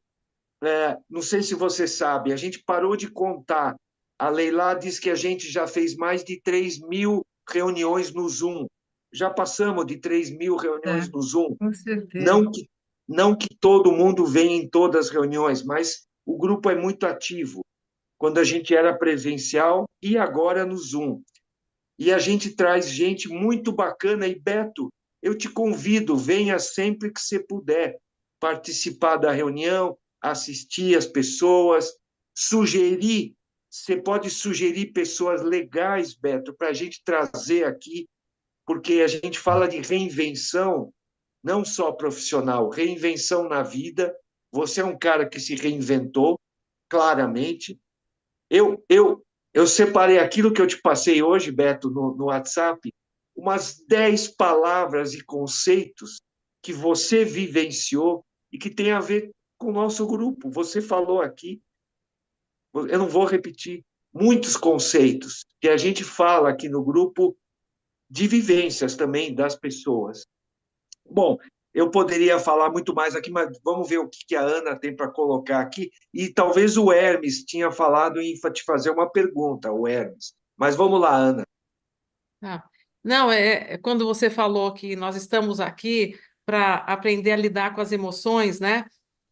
não sei se você sabe, a gente parou de contar. A Leila diz que a gente já fez mais de 3.000 reuniões no Zoom. Já passamos de 3.000 reuniões É, no Zoom. com certeza. Não que todo mundo venha em todas as reuniões, mas o grupo é muito ativo. Quando a gente era presencial e agora no Zoom. E a gente traz gente muito bacana. E, Beto, eu te convido, venha sempre que você puder participar da reunião, assistir as pessoas, sugerir. Você pode sugerir pessoas legais, Beto, para a gente trazer aqui, porque a gente fala de reinvenção, não só profissional, reinvenção na vida. Você é um cara que se reinventou, claramente. Eu separei aquilo que eu te passei hoje, Beto, no WhatsApp, umas 10 palavras e conceitos que você vivenciou e que tem a ver com o nosso grupo. Você falou aqui, eu não vou repetir, muitos conceitos que a gente fala aqui no grupo de vivências também das pessoas. Bom, eu poderia falar muito mais aqui, mas vamos ver o que a Ana tem para colocar aqui. E talvez o Hermes tinha falado em te fazer uma pergunta, o Hermes. Mas vamos lá, Ana. Ah, não, quando você falou que nós estamos aqui para aprender a lidar com as emoções, né?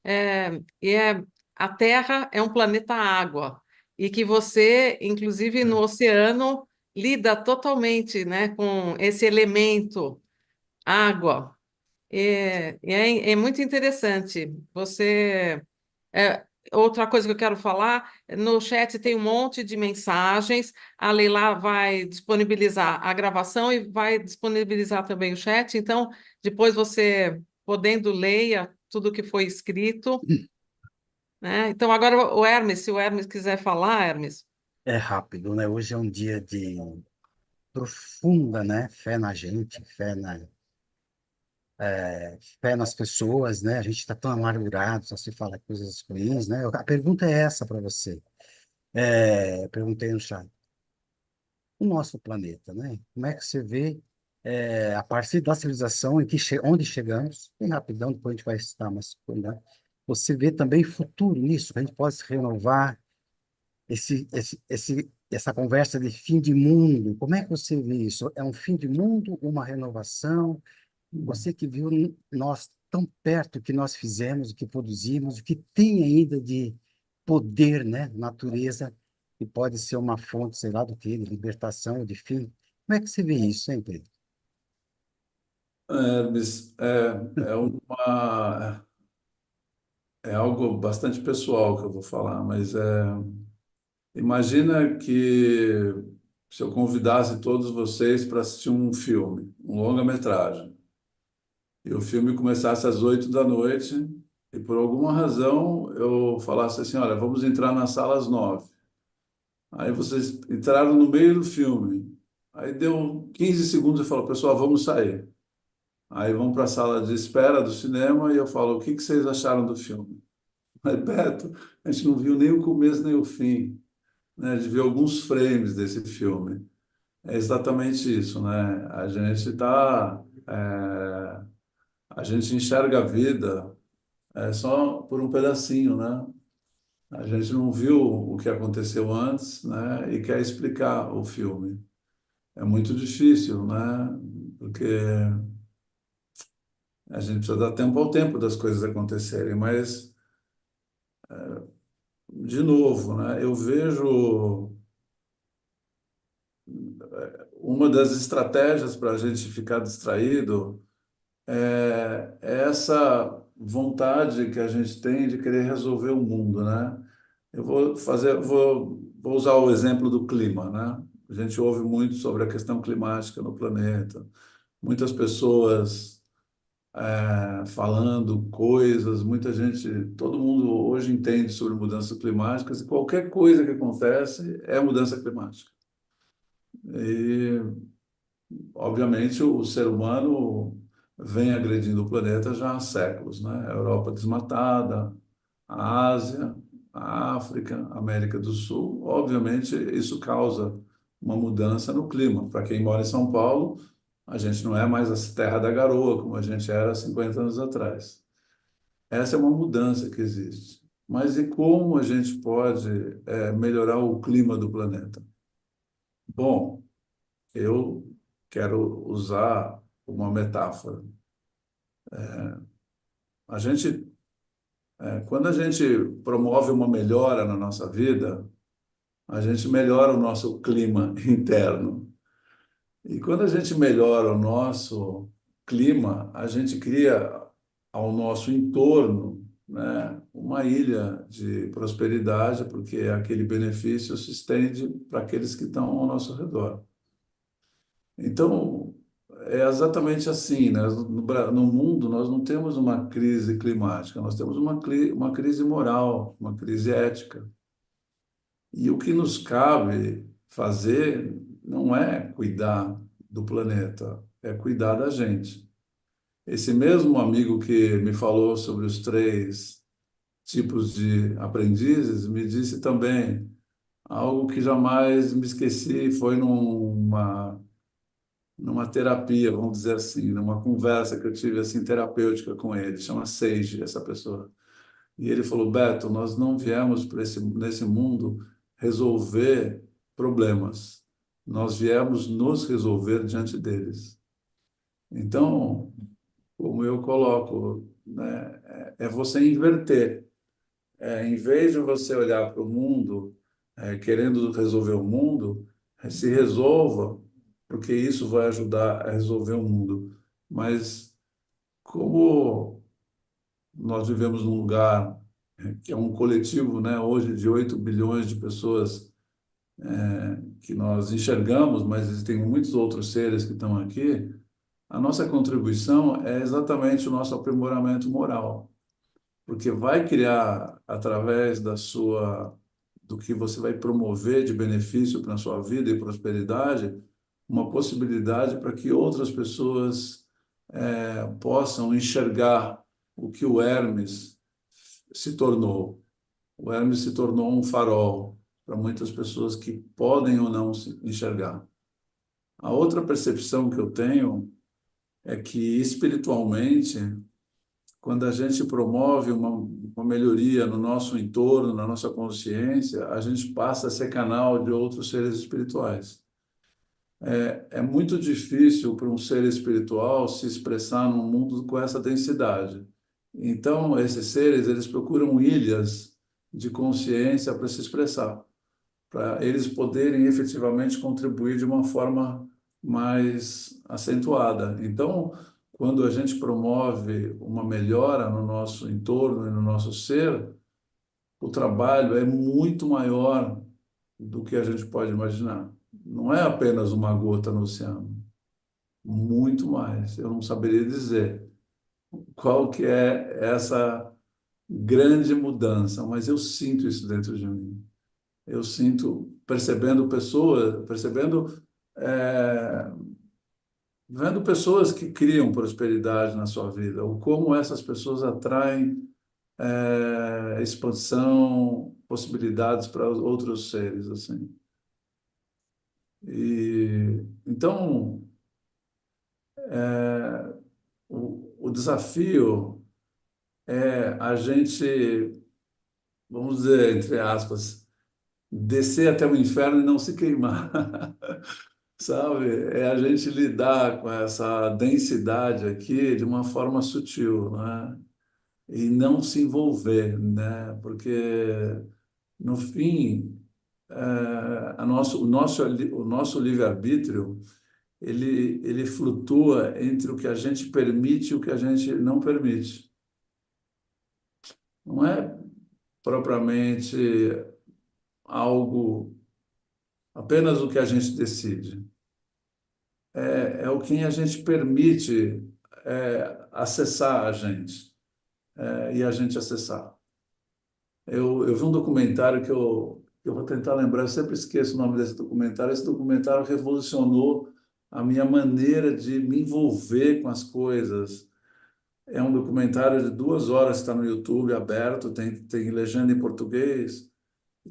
É, e é, a Terra é um planeta água, e que você, inclusive no oceano, lida totalmente, né, com esse elemento água. É muito interessante. Outra coisa que eu quero falar, no chat tem um monte de mensagens, a Leila vai disponibilizar a gravação e vai disponibilizar também o chat, então depois você, podendo, leia tudo que foi escrito, né? Então agora o Hermes, se o Hermes quiser falar, Hermes. É rápido, né? Hoje é um dia de profunda, né? Fé na gente, fé nas pessoas, né? A gente está tão amargurado, só se fala coisas ruins, né? A pergunta é essa para você. Perguntei no chat. O nosso planeta, né? Como é que você vê, a partir da civilização onde chegamos, bem rapidão, depois a gente vai estar mais, né? Você vê também futuro nisso, que a gente pode se renovar, essa conversa de fim de mundo, como é que você vê isso? É um fim de mundo, uma renovação? Você que viu nós tão perto, o que nós fizemos, o que produzimos, o que tem ainda de poder, né? Natureza, que pode ser uma fonte, sei lá do que, de libertação, de fim. Como é que você vê isso, hein, Pedro? Hermes, é algo bastante pessoal que eu vou falar, mas imagina que se eu convidasse todos vocês para assistir um filme, um longa-metragem, e o filme começasse às 8 da noite, e por alguma razão eu falasse assim, olha, vamos entrar na sala às 9. Aí vocês entraram no meio do filme. Aí deu 15 segundos e falou, pessoal, vamos sair. Aí vão para a sala de espera do cinema e eu falo, o que que vocês acharam do filme? Aí, Beto, a gente não viu nem o começo nem o fim, né? A gente viu alguns frames desse filme. É exatamente isso, né? A gente enxerga a vida só por um pedacinho, né? A gente não viu o que aconteceu antes, né? E quer explicar o filme. É muito difícil, né? Porque a gente precisa dar tempo ao tempo das coisas acontecerem, mas, de novo, né? Eu vejo uma das estratégias para a gente ficar distraído é essa vontade que a gente tem de querer resolver o mundo, né? Vou usar o exemplo do clima, né? A gente ouve muito sobre a questão climática no planeta, muitas pessoas falando coisas, muita gente, todo mundo hoje entende sobre mudanças climáticas e qualquer coisa que acontece é mudança climática. E, obviamente, o ser humano vem agredindo o planeta já há séculos, né? A Europa desmatada, a Ásia, a África, a América do Sul. Obviamente, isso causa uma mudança no clima. Para quem mora em São Paulo, a gente não é mais a terra da garoa, como a gente era há 50 anos atrás. Essa é uma mudança que existe. mas e como a gente pode melhorar o clima do planeta? Bom, eu quero usar uma metáfora. A gente, quando a gente promove uma melhora na nossa vida, a gente melhora o nosso clima interno. E quando a gente melhora o nosso clima, a gente cria ao nosso entorno, né, uma ilha de prosperidade, porque aquele benefício se estende para aqueles que estão ao nosso redor. Então, é exatamente assim, né? No mundo, nós não temos uma crise climática, nós temos uma crise moral, uma crise ética. E o que nos cabe fazer não é cuidar do planeta, é cuidar da gente. Esse mesmo amigo que me falou sobre os 3 tipos de aprendizes me disse também algo que jamais me esqueci, foi numa terapia, vamos dizer assim, numa conversa que eu tive assim terapêutica com ele, chama Sage, essa pessoa. E ele falou: Beto, nós não viemos nesse mundo resolver problemas. Nós viemos nos resolver diante deles. Então, como eu coloco, né, é você inverter. Em vez de você olhar para o mundo, querendo resolver o mundo, se resolva, porque isso vai ajudar a resolver o mundo. Mas como nós vivemos num lugar que é um coletivo, né, hoje de 8 bilhões de pessoas que nós enxergamos, mas existem muitos outros seres que estão aqui, a nossa contribuição é exatamente o nosso aprimoramento moral, porque vai criar, através do que você vai promover de benefício para a sua vida e prosperidade, uma possibilidade para que outras pessoas possam enxergar o que o Hermes se tornou. O Hermes se tornou um farol para muitas pessoas que podem ou não se enxergar. A outra percepção que eu tenho é que, espiritualmente, quando a gente promove uma melhoria no nosso entorno, na nossa consciência, a gente passa a ser canal de outros seres espirituais. É muito difícil para um ser espiritual se expressar num mundo com essa densidade. Então, esses seres, eles procuram ilhas de consciência para se expressar, para eles poderem efetivamente contribuir de uma forma mais acentuada. Então, quando a gente promove uma melhora no nosso entorno e no nosso ser, o trabalho é muito maior do que a gente pode imaginar. Não é apenas uma gota no oceano, muito mais. Eu não saberia dizer qual que é essa grande mudança, mas eu sinto isso dentro de mim. Eu sinto percebendo pessoas, é, vendo pessoas que criam prosperidade na sua vida, ou como essas pessoas atraem expansão, possibilidades para os outros seres, assim. E então o desafio é a gente, vamos dizer, entre aspas, descer até o inferno e não se queimar. Sabe? É a gente lidar com essa densidade aqui de uma forma sutil, né? E não se envolver, né? Porque, no fim, o nosso livre-arbítrio, ele flutua entre o que a gente permite e o que a gente não permite. Não é propriamente algo, apenas o que a gente decide. É o que a gente permite acessar a gente, e a gente acessar. Eu vi um documentário que eu vou tentar lembrar, eu sempre esqueço o nome desse documentário. Esse documentário revolucionou a minha maneira de me envolver com as coisas. É um documentário de 2 horas, está no YouTube aberto, tem legenda em português,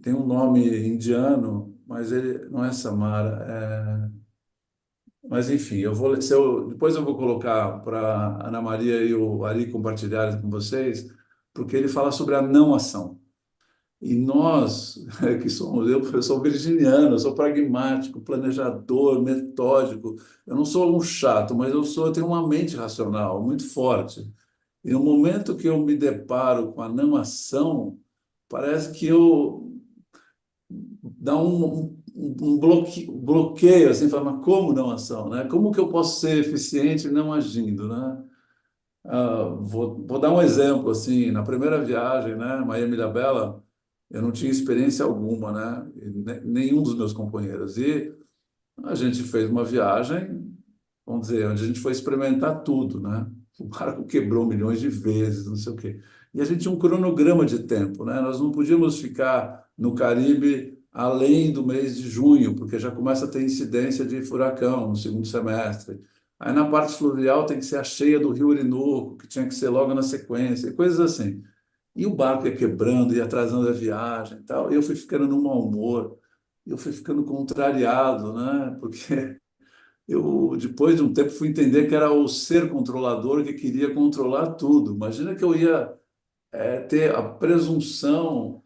tem um nome indiano, mas ele não é Samara. Mas, enfim, depois eu vou colocar para a Ana Maria e o Ari compartilharem com vocês, porque ele fala sobre a não ação. E nós, que somos, eu sou virginiano, eu sou pragmático, planejador, metódico. Eu não sou um chato, mas eu tenho uma mente racional muito forte. E no momento que eu me deparo com a não ação, parece que eu dá bloqueio, assim, fala, mas como não ação, né? Como que eu posso ser eficiente não agindo, né? Vou dar um exemplo, assim, na primeira viagem, né, Miami-Ilhabela, eu não tinha experiência alguma, né? E nenhum dos meus companheiros. E a gente fez uma viagem, vamos dizer, onde a gente foi experimentar tudo, né? O barco quebrou milhões de vezes, não sei o quê. E a gente tinha um cronograma de tempo, né? Nós não podíamos ficar no Caribe além do mês de junho, porque já começa a ter incidência de furacão no segundo semestre. Aí na parte fluvial tem que ser a cheia do Rio Orinoco, que tinha que ser logo na sequência, e coisas assim. E o barco ia quebrando, ia atrasando a viagem e tal. E eu fui ficando num mau humor, eu fui ficando contrariado, né? Porque eu, depois de um tempo, fui entender que era o ser controlador que queria controlar tudo. Imagina que eu ia ter a presunção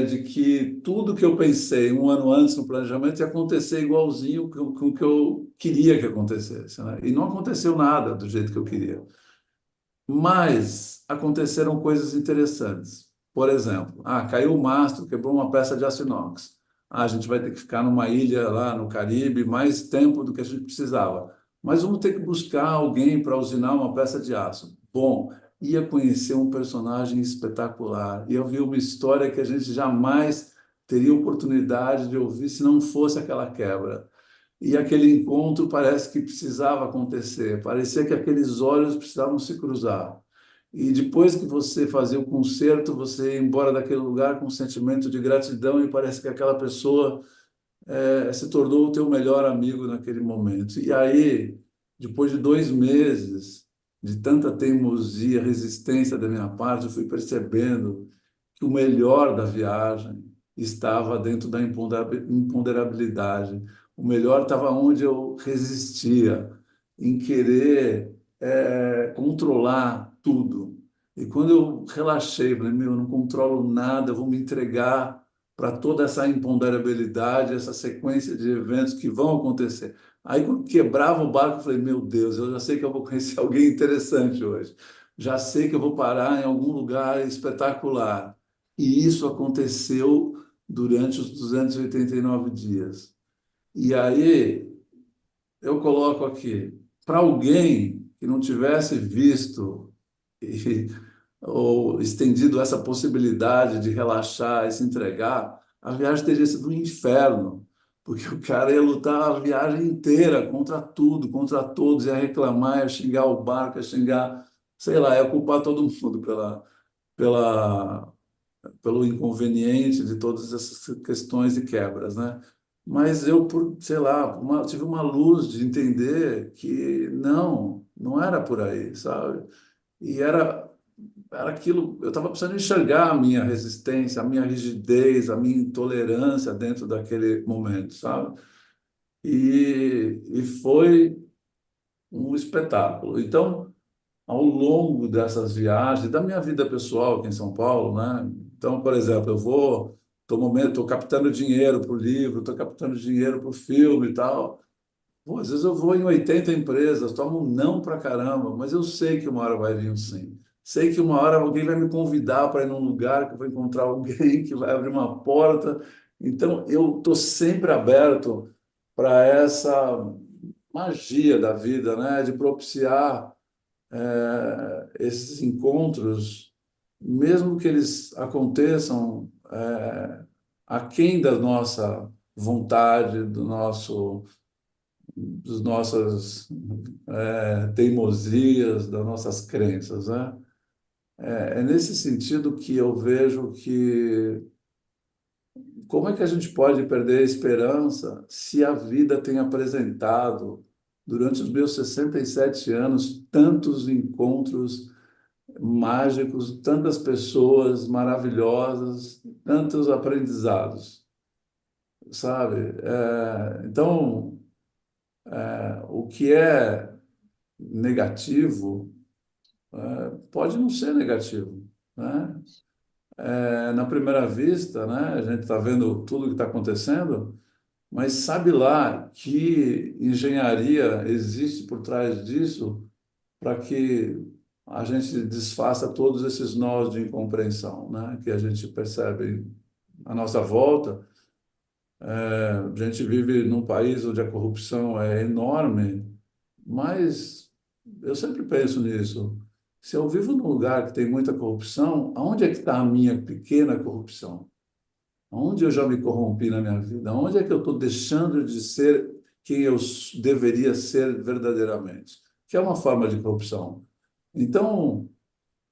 de que tudo que eu pensei um ano antes no planejamento ia acontecer igualzinho com o que eu queria que acontecesse, né? E não aconteceu nada do jeito que eu queria. Mas aconteceram coisas interessantes. Por exemplo, caiu o mastro, quebrou uma peça de aço inox. A gente vai ter que ficar numa ilha lá no Caribe mais tempo do que a gente precisava. Mas vamos ter que buscar alguém para usinar uma peça de aço. Bom, ia conhecer um personagem espetacular. Ia ouvir uma história que a gente jamais teria oportunidade de ouvir se não fosse aquela quebra. E aquele encontro parece que precisava acontecer, parecia que aqueles olhos precisavam se cruzar. E depois que você fazia o concerto, você ia embora daquele lugar com um sentimento de gratidão e parece que aquela pessoa se tornou o teu melhor amigo naquele momento. E aí, depois de 2 meses de tanta teimosia, resistência da minha parte, eu fui percebendo que o melhor da viagem estava dentro da imponderabilidade. O melhor estava onde eu resistia, em querer controlar tudo. E quando eu relaxei, falei, meu, eu não controlo nada, eu vou me entregar para toda essa imponderabilidade, essa sequência de eventos que vão acontecer. Aí, quando quebrava o barco, eu falei, meu Deus, eu já sei que eu vou conhecer alguém interessante hoje. Já sei que eu vou parar em algum lugar espetacular. E isso aconteceu durante os 289 dias. E aí, eu coloco aqui, para alguém que não tivesse visto e, ou estendido essa possibilidade de relaxar e se entregar, a viagem teria sido um inferno, porque o cara ia lutar a viagem inteira contra tudo, contra todos, ia reclamar, ia xingar o barco, ia xingar, sei lá, ia culpar todo mundo pela, pelo inconveniente de todas essas questões e quebras, né? Mas eu, por, sei lá, tive uma luz de entender que não era por aí, sabe? E era aquilo, eu estava precisando enxergar a minha resistência, a minha rigidez, a minha intolerância dentro daquele momento, sabe? E foi um espetáculo. Então, ao longo dessas viagens, da minha vida pessoal aqui em São Paulo, né? Então, por exemplo, estou captando dinheiro para o livro, estou captando dinheiro para o filme e tal. Pô, às vezes eu vou em 80 empresas, tomo um não para caramba, mas eu sei que uma hora vai vir um sim. Sei que uma hora alguém vai me convidar para ir num lugar que eu vou encontrar alguém que vai abrir uma porta. Então, eu estou sempre aberto para essa magia da vida, né? De propiciar esses encontros, mesmo que eles aconteçam aquém da nossa vontade, das nossas teimosias, das nossas crenças, né? É nesse sentido que eu vejo que como é que a gente pode perder a esperança se a vida tem apresentado, durante os meus 67 anos, tantos encontros mágicos, tantas pessoas maravilhosas, tantos aprendizados, sabe? Então, o que é negativo pode não ser negativo, né? na primeira vista, né, a gente está vendo tudo que está acontecendo, mas sabe lá que engenharia existe por trás disso para que a gente desfaça todos esses nós de incompreensão, né, que a gente percebe à nossa volta. A gente vive num país onde a corrupção é enorme, mas eu sempre penso nisso. Se eu vivo num lugar que tem muita corrupção, aonde é que está a minha pequena corrupção? Onde eu já me corrompi na minha vida? Onde é que eu estou deixando de ser quem eu deveria ser verdadeiramente? Que é uma forma de corrupção. Então,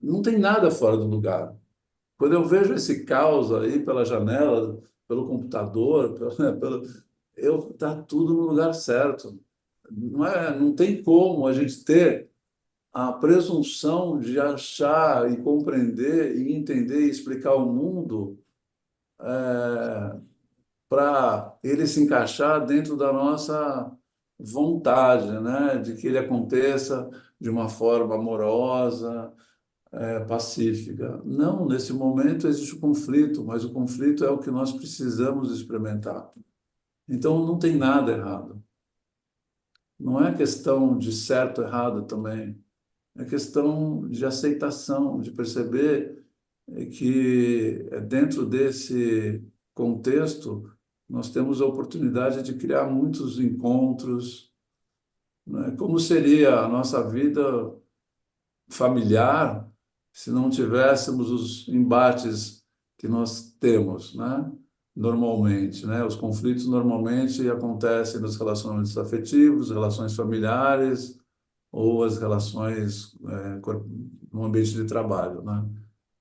não tem nada fora do lugar. Quando eu vejo esse caos aí pela janela, pelo computador, eu tá tudo no lugar certo. Não tem como a gente ter a presunção de achar e compreender e entender e explicar o mundo para ele se encaixar dentro da nossa vontade, né? De que ele aconteça de uma forma amorosa, pacífica. Não, nesse momento existe o conflito, mas o conflito é o que nós precisamos experimentar. Então não tem nada errado. Não é questão de certo ou errado também. É questão de aceitação, de perceber que dentro desse contexto nós temos a oportunidade de criar muitos encontros, né? Como seria a nossa vida familiar se não tivéssemos os embates que nós temos, né? Normalmente, né? Os conflitos normalmente acontecem nos relacionamentos afetivos, relações familiares ou as relações no ambiente de trabalho, né?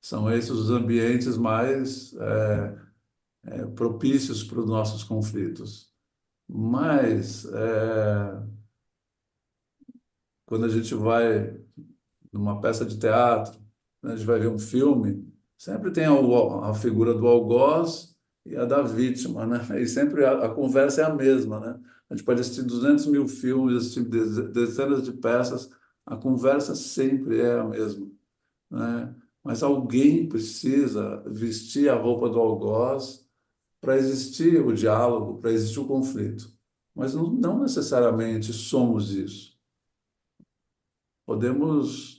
São esses os ambientes mais propícios para os nossos conflitos. Mas quando a gente vai numa peça de teatro, né, a gente vai ver um filme, sempre tem a figura do algoz e a da vítima, né? E sempre a conversa é a mesma, né? A gente pode assistir 200 mil filmes, assistir dezenas de peças, a conversa sempre é a mesma, né? Mas alguém precisa vestir a roupa do algoz para existir o diálogo, para existir o conflito. Mas não necessariamente somos isso. Podemos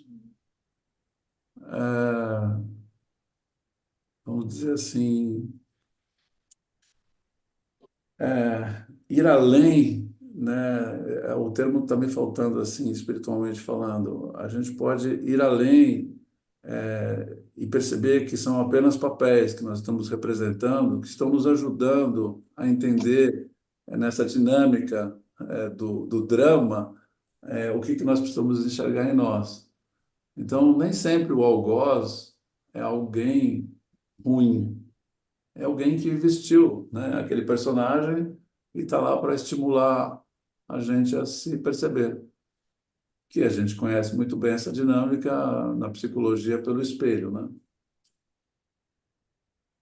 vamos dizer assim, ir além, né? O termo está me faltando assim, espiritualmente falando. A gente pode ir além e perceber que são apenas papéis que nós estamos representando, que estão nos ajudando a entender nessa dinâmica do drama o que nós precisamos enxergar em nós. Então, nem sempre o algoz é alguém ruim, é alguém que vestiu, né, aquele personagem e está lá para estimular a gente a se perceber. Que a gente conhece muito bem essa dinâmica na psicologia pelo espelho, né?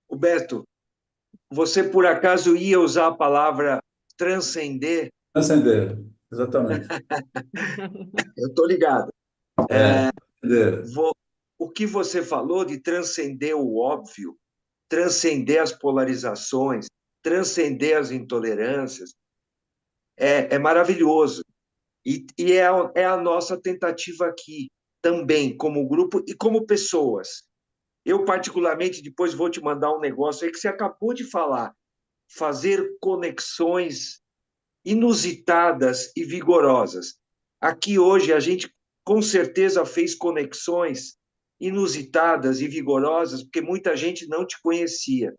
Roberto, você por acaso ia usar a palavra transcender? Transcender, exatamente. Eu estou ligado. Entender. O que você falou de transcender o óbvio, transcender as polarizações, transcender as intolerâncias, é maravilhoso. E é a nossa tentativa aqui também, como grupo e como pessoas. Eu, particularmente, depois vou te mandar um negócio aí que você acabou de falar, fazer conexões inusitadas e vigorosas. Aqui hoje a gente com certeza fez conexões inusitadas e vigorosas, porque muita gente não te conhecia.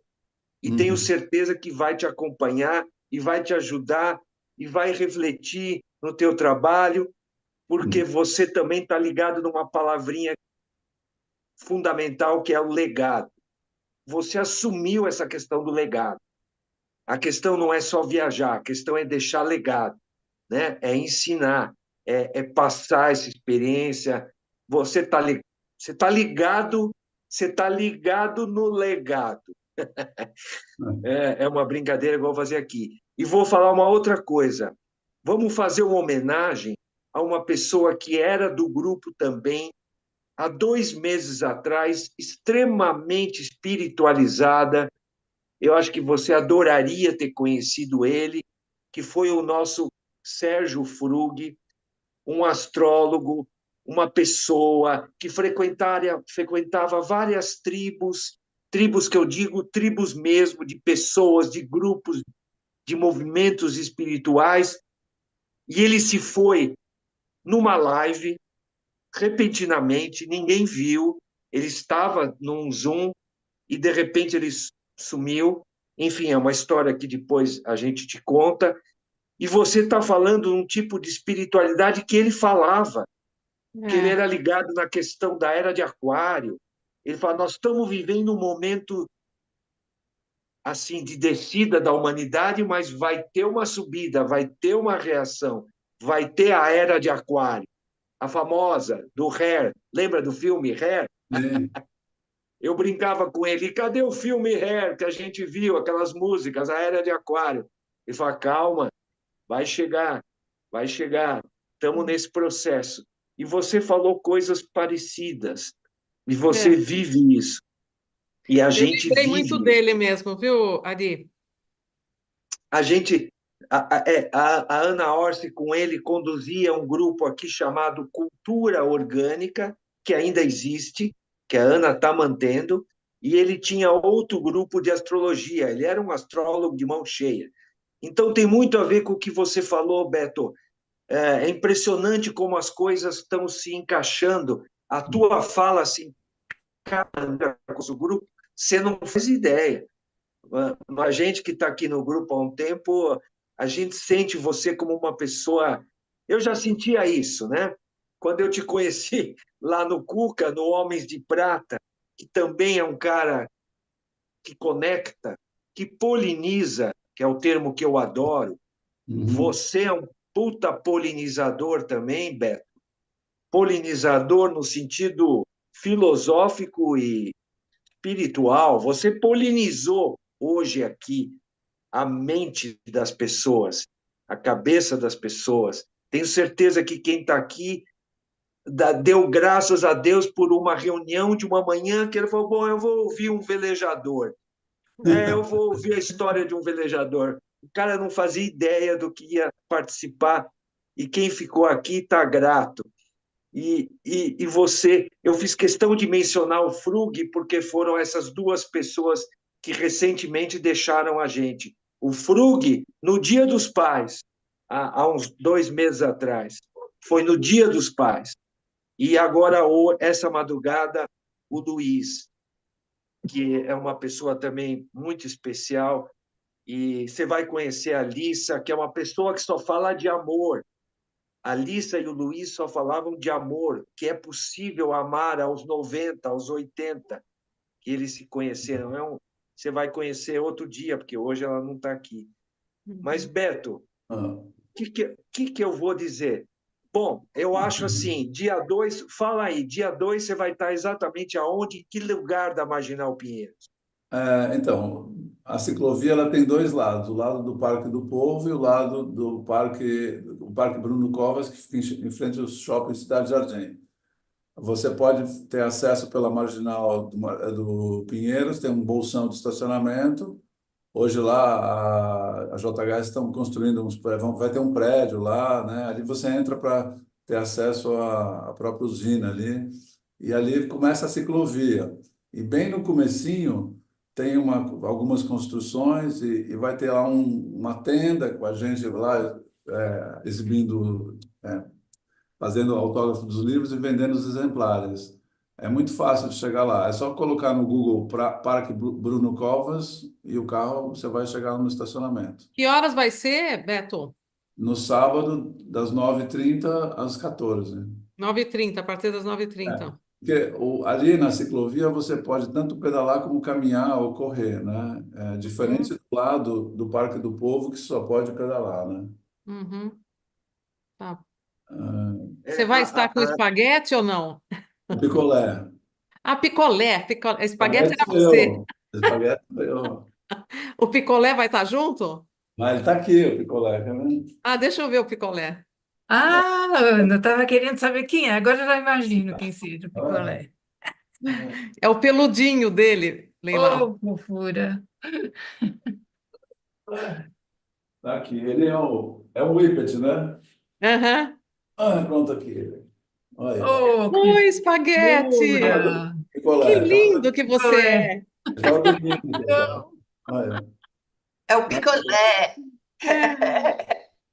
E tenho certeza que vai te acompanhar e vai te ajudar e vai refletir no teu trabalho, porque você também está ligado numa palavrinha fundamental que é o legado. Você assumiu essa questão do legado. A questão não é só viajar, a questão é deixar legado, né? É ensinar, é passar essa experiência. Você tá ligado, você tá ligado no legado. É uma brincadeira que eu vou fazer aqui. E vou falar uma outra coisa. Vamos fazer uma homenagem a uma pessoa que era do grupo também, há 2 meses atrás, extremamente espiritualizada. Eu acho que você adoraria ter conhecido ele, que foi o nosso Sérgio Frug, um astrólogo, uma pessoa que frequentava várias tribos, tribos que eu digo, tribos mesmo, de pessoas, de grupos, de movimentos espirituais, e ele se foi numa live, repentinamente, ninguém viu, ele estava num Zoom e, de repente, ele sumiu. Enfim, é uma história que depois a gente te conta. E você está falando de um tipo de espiritualidade que ele falava, que ele É, era ligado na questão da era de Aquário. Ele fala, nós estamos vivendo um momento assim de descida da humanidade, mas vai ter uma subida, vai ter uma reação, vai ter a era de Aquário, a famosa do Hair. Lembra do filme Hair? Sim. Eu brincava com ele, cadê o filme Hair que a gente viu, aquelas músicas, a era de Aquário? Ele fala, calma, vai chegar, vai chegar. Estamos nesse processo. E você falou coisas parecidas, e você é. vive isso. E a Eu gente lembrei muito vive isso. dele mesmo, viu, Ari? A gente, a Ana Orsi, com ele, conduzia um grupo aqui chamado Cultura Orgânica, que ainda existe, que a Ana está mantendo, e ele tinha outro grupo de astrologia. Ele era um astrólogo de mão cheia. Então, tem muito a ver com o que você falou, Beto. É impressionante como as coisas estão se encaixando. A tua fala se encaixa com o grupo, você não faz ideia. A gente que está aqui no grupo há um tempo, a gente sente você como uma pessoa. Eu já sentia isso, né? Quando eu te conheci lá no Cuca, no Homens de Prata, que também é um cara que conecta, que poliniza, que é o termo que eu adoro. Uhum. Você é um puta polinizador também, Beto. Polinizador no sentido filosófico e espiritual. Você polinizou hoje aqui a mente das pessoas, a cabeça das pessoas. Tenho certeza que quem está aqui deu graças a Deus por uma reunião de uma manhã que ele falou: bom, eu vou ouvir um velejador. Eu vou ouvir a história de um velejador. O cara não fazia ideia do que ia participar e quem ficou aqui está grato. E você, eu fiz questão de mencionar o Frug porque foram essas duas pessoas que recentemente deixaram a gente. O Frug, no Dia dos Pais, há uns 2 meses atrás, foi no Dia dos Pais. E agora, essa madrugada, o Luiz, que é uma pessoa também muito especial. E você vai conhecer a Lissa, que é uma pessoa que só fala de amor. A Lissa e o Luiz só falavam de amor, que é possível amar aos 90, aos 80, que eles se conheceram. Você vai conhecer outro dia, porque hoje ela não está aqui. Mas, Beto, o Ah. que eu vou dizer? Bom, eu acho assim, dia 2, fala aí, dia 2 você vai estar exatamente aonde, em que lugar da Marginal Pinheiros? Então, a ciclovia ela tem dois lados, o lado do Parque do Povo e o lado o Parque Bruno Covas, que fica em frente ao shopping Cidade Jardim. Você pode ter acesso pela marginal do Pinheiros, tem um bolsão de estacionamento. Hoje lá a JHS estão construindo vai ter um prédio lá, né? Ali você entra para ter acesso à própria usina ali. E ali começa a ciclovia. E bem no comecinho tem algumas construções e vai ter lá uma tenda com a gente lá exibindo, fazendo autógrafo dos livros e vendendo os exemplares. É muito fácil de chegar lá. É só colocar no Google Parque Bruno Covas e o carro você vai chegar no estacionamento. Que horas vai ser, Beto? No sábado, das 9h30 às 14h. 9h30, a partir das É, 9h30. porque ali na ciclovia você pode tanto pedalar como caminhar ou correr, né? É diferente Uhum, do lado do Parque do Povo, que só pode pedalar, né? uhum, tá. Ah, Você vai estar com espaguete ou não? o picolé. Ah, picolé, picolé. Espaguete Espaguete era sou você. eu. Espaguete sou eu. O picolé vai estar junto? Mas ele está aqui, o picolé, tá vendo? Ah, deixa eu ver o picolé. Ah, Ana, eu estava querendo saber quem é. Agora eu já imagino quem seja o picolé. É o peludinho dele, Leila. Oh, fofura. Tá aqui, ele é o Whippet, né? Aham. Ah, pronto aqui. Olha. Oh, que Oi, espaguete! fofura. Que Picolé, lindo que você Picolé. é! estava dormindo. Picolé. Olha. É o picolé.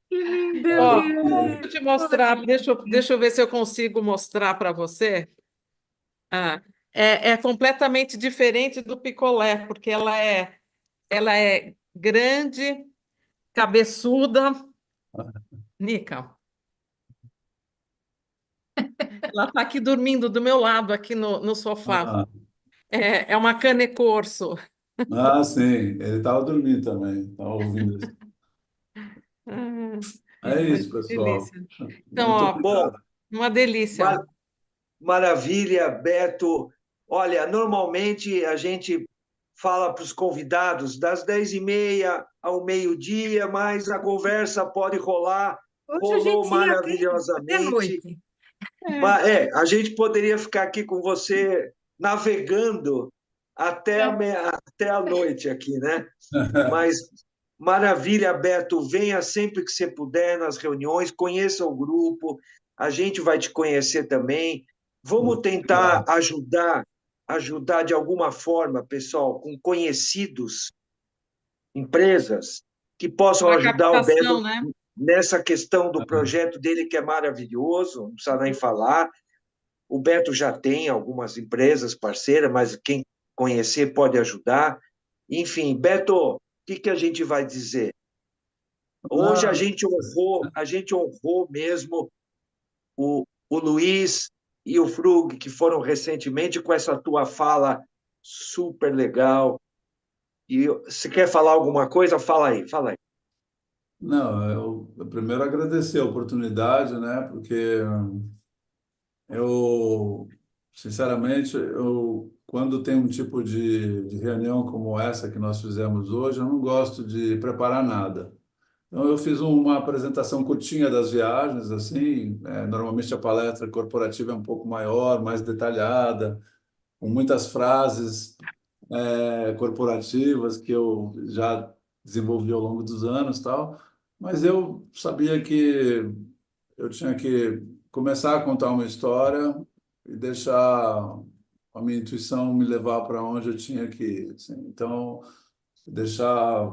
Que lindo Ó, ele deixa é. eu te mostrar, deixa eu ver se eu consigo mostrar para você. Ah, é completamente diferente do picolé, porque ela é grande, cabeçuda. Nica, ela está aqui dormindo do meu lado, aqui no sofá. Ah, É uma cane corso. sim, ele estava dormindo também, estava ouvindo isso. Ah, É mas isso, que pessoal. delícia. Então, Muito ó, Bom, obrigado. uma delícia. maravilha, Beto. Olha, normalmente a gente fala para os convidados das 10h30 ao meio-dia, mas a conversa pode rolar, Hoje a rolou gente ia até a maravilhosamente. noite. É, A gente poderia ficar aqui com você navegando até a noite aqui, né? Mas maravilha, Beto, venha sempre que você puder nas reuniões, conheça o grupo, a gente vai te conhecer também. Vamos Muito tentar obrigado. ajudar de alguma forma, pessoal, com conhecidos, empresas que possam para ajudar o captação, Beto né? nessa questão do projeto dele, que é maravilhoso, não precisa nem falar. O Beto já tem algumas empresas parceiras, mas quem conhecer pode ajudar. Enfim, Beto, o que a gente vai dizer? Hoje Não, a gente honrou mesmo o Luiz e o Frug, que foram recentemente com essa tua fala super legal. E se quer falar alguma coisa, fala aí, fala aí. não, eu primeiro agradecer a oportunidade, né? Porque eu, sinceramente, quando tem um tipo de reunião como essa que nós fizemos hoje, eu não gosto de preparar nada. Então, eu fiz uma apresentação curtinha das viagens, assim, normalmente a palestra corporativa é um pouco maior, mais detalhada, com muitas frases, corporativas que eu já desenvolvi ao longo dos anos, tal, mas eu sabia que eu tinha que começar a contar uma história e deixar a minha intuição me levar para onde eu tinha que ir, assim. Então, deixar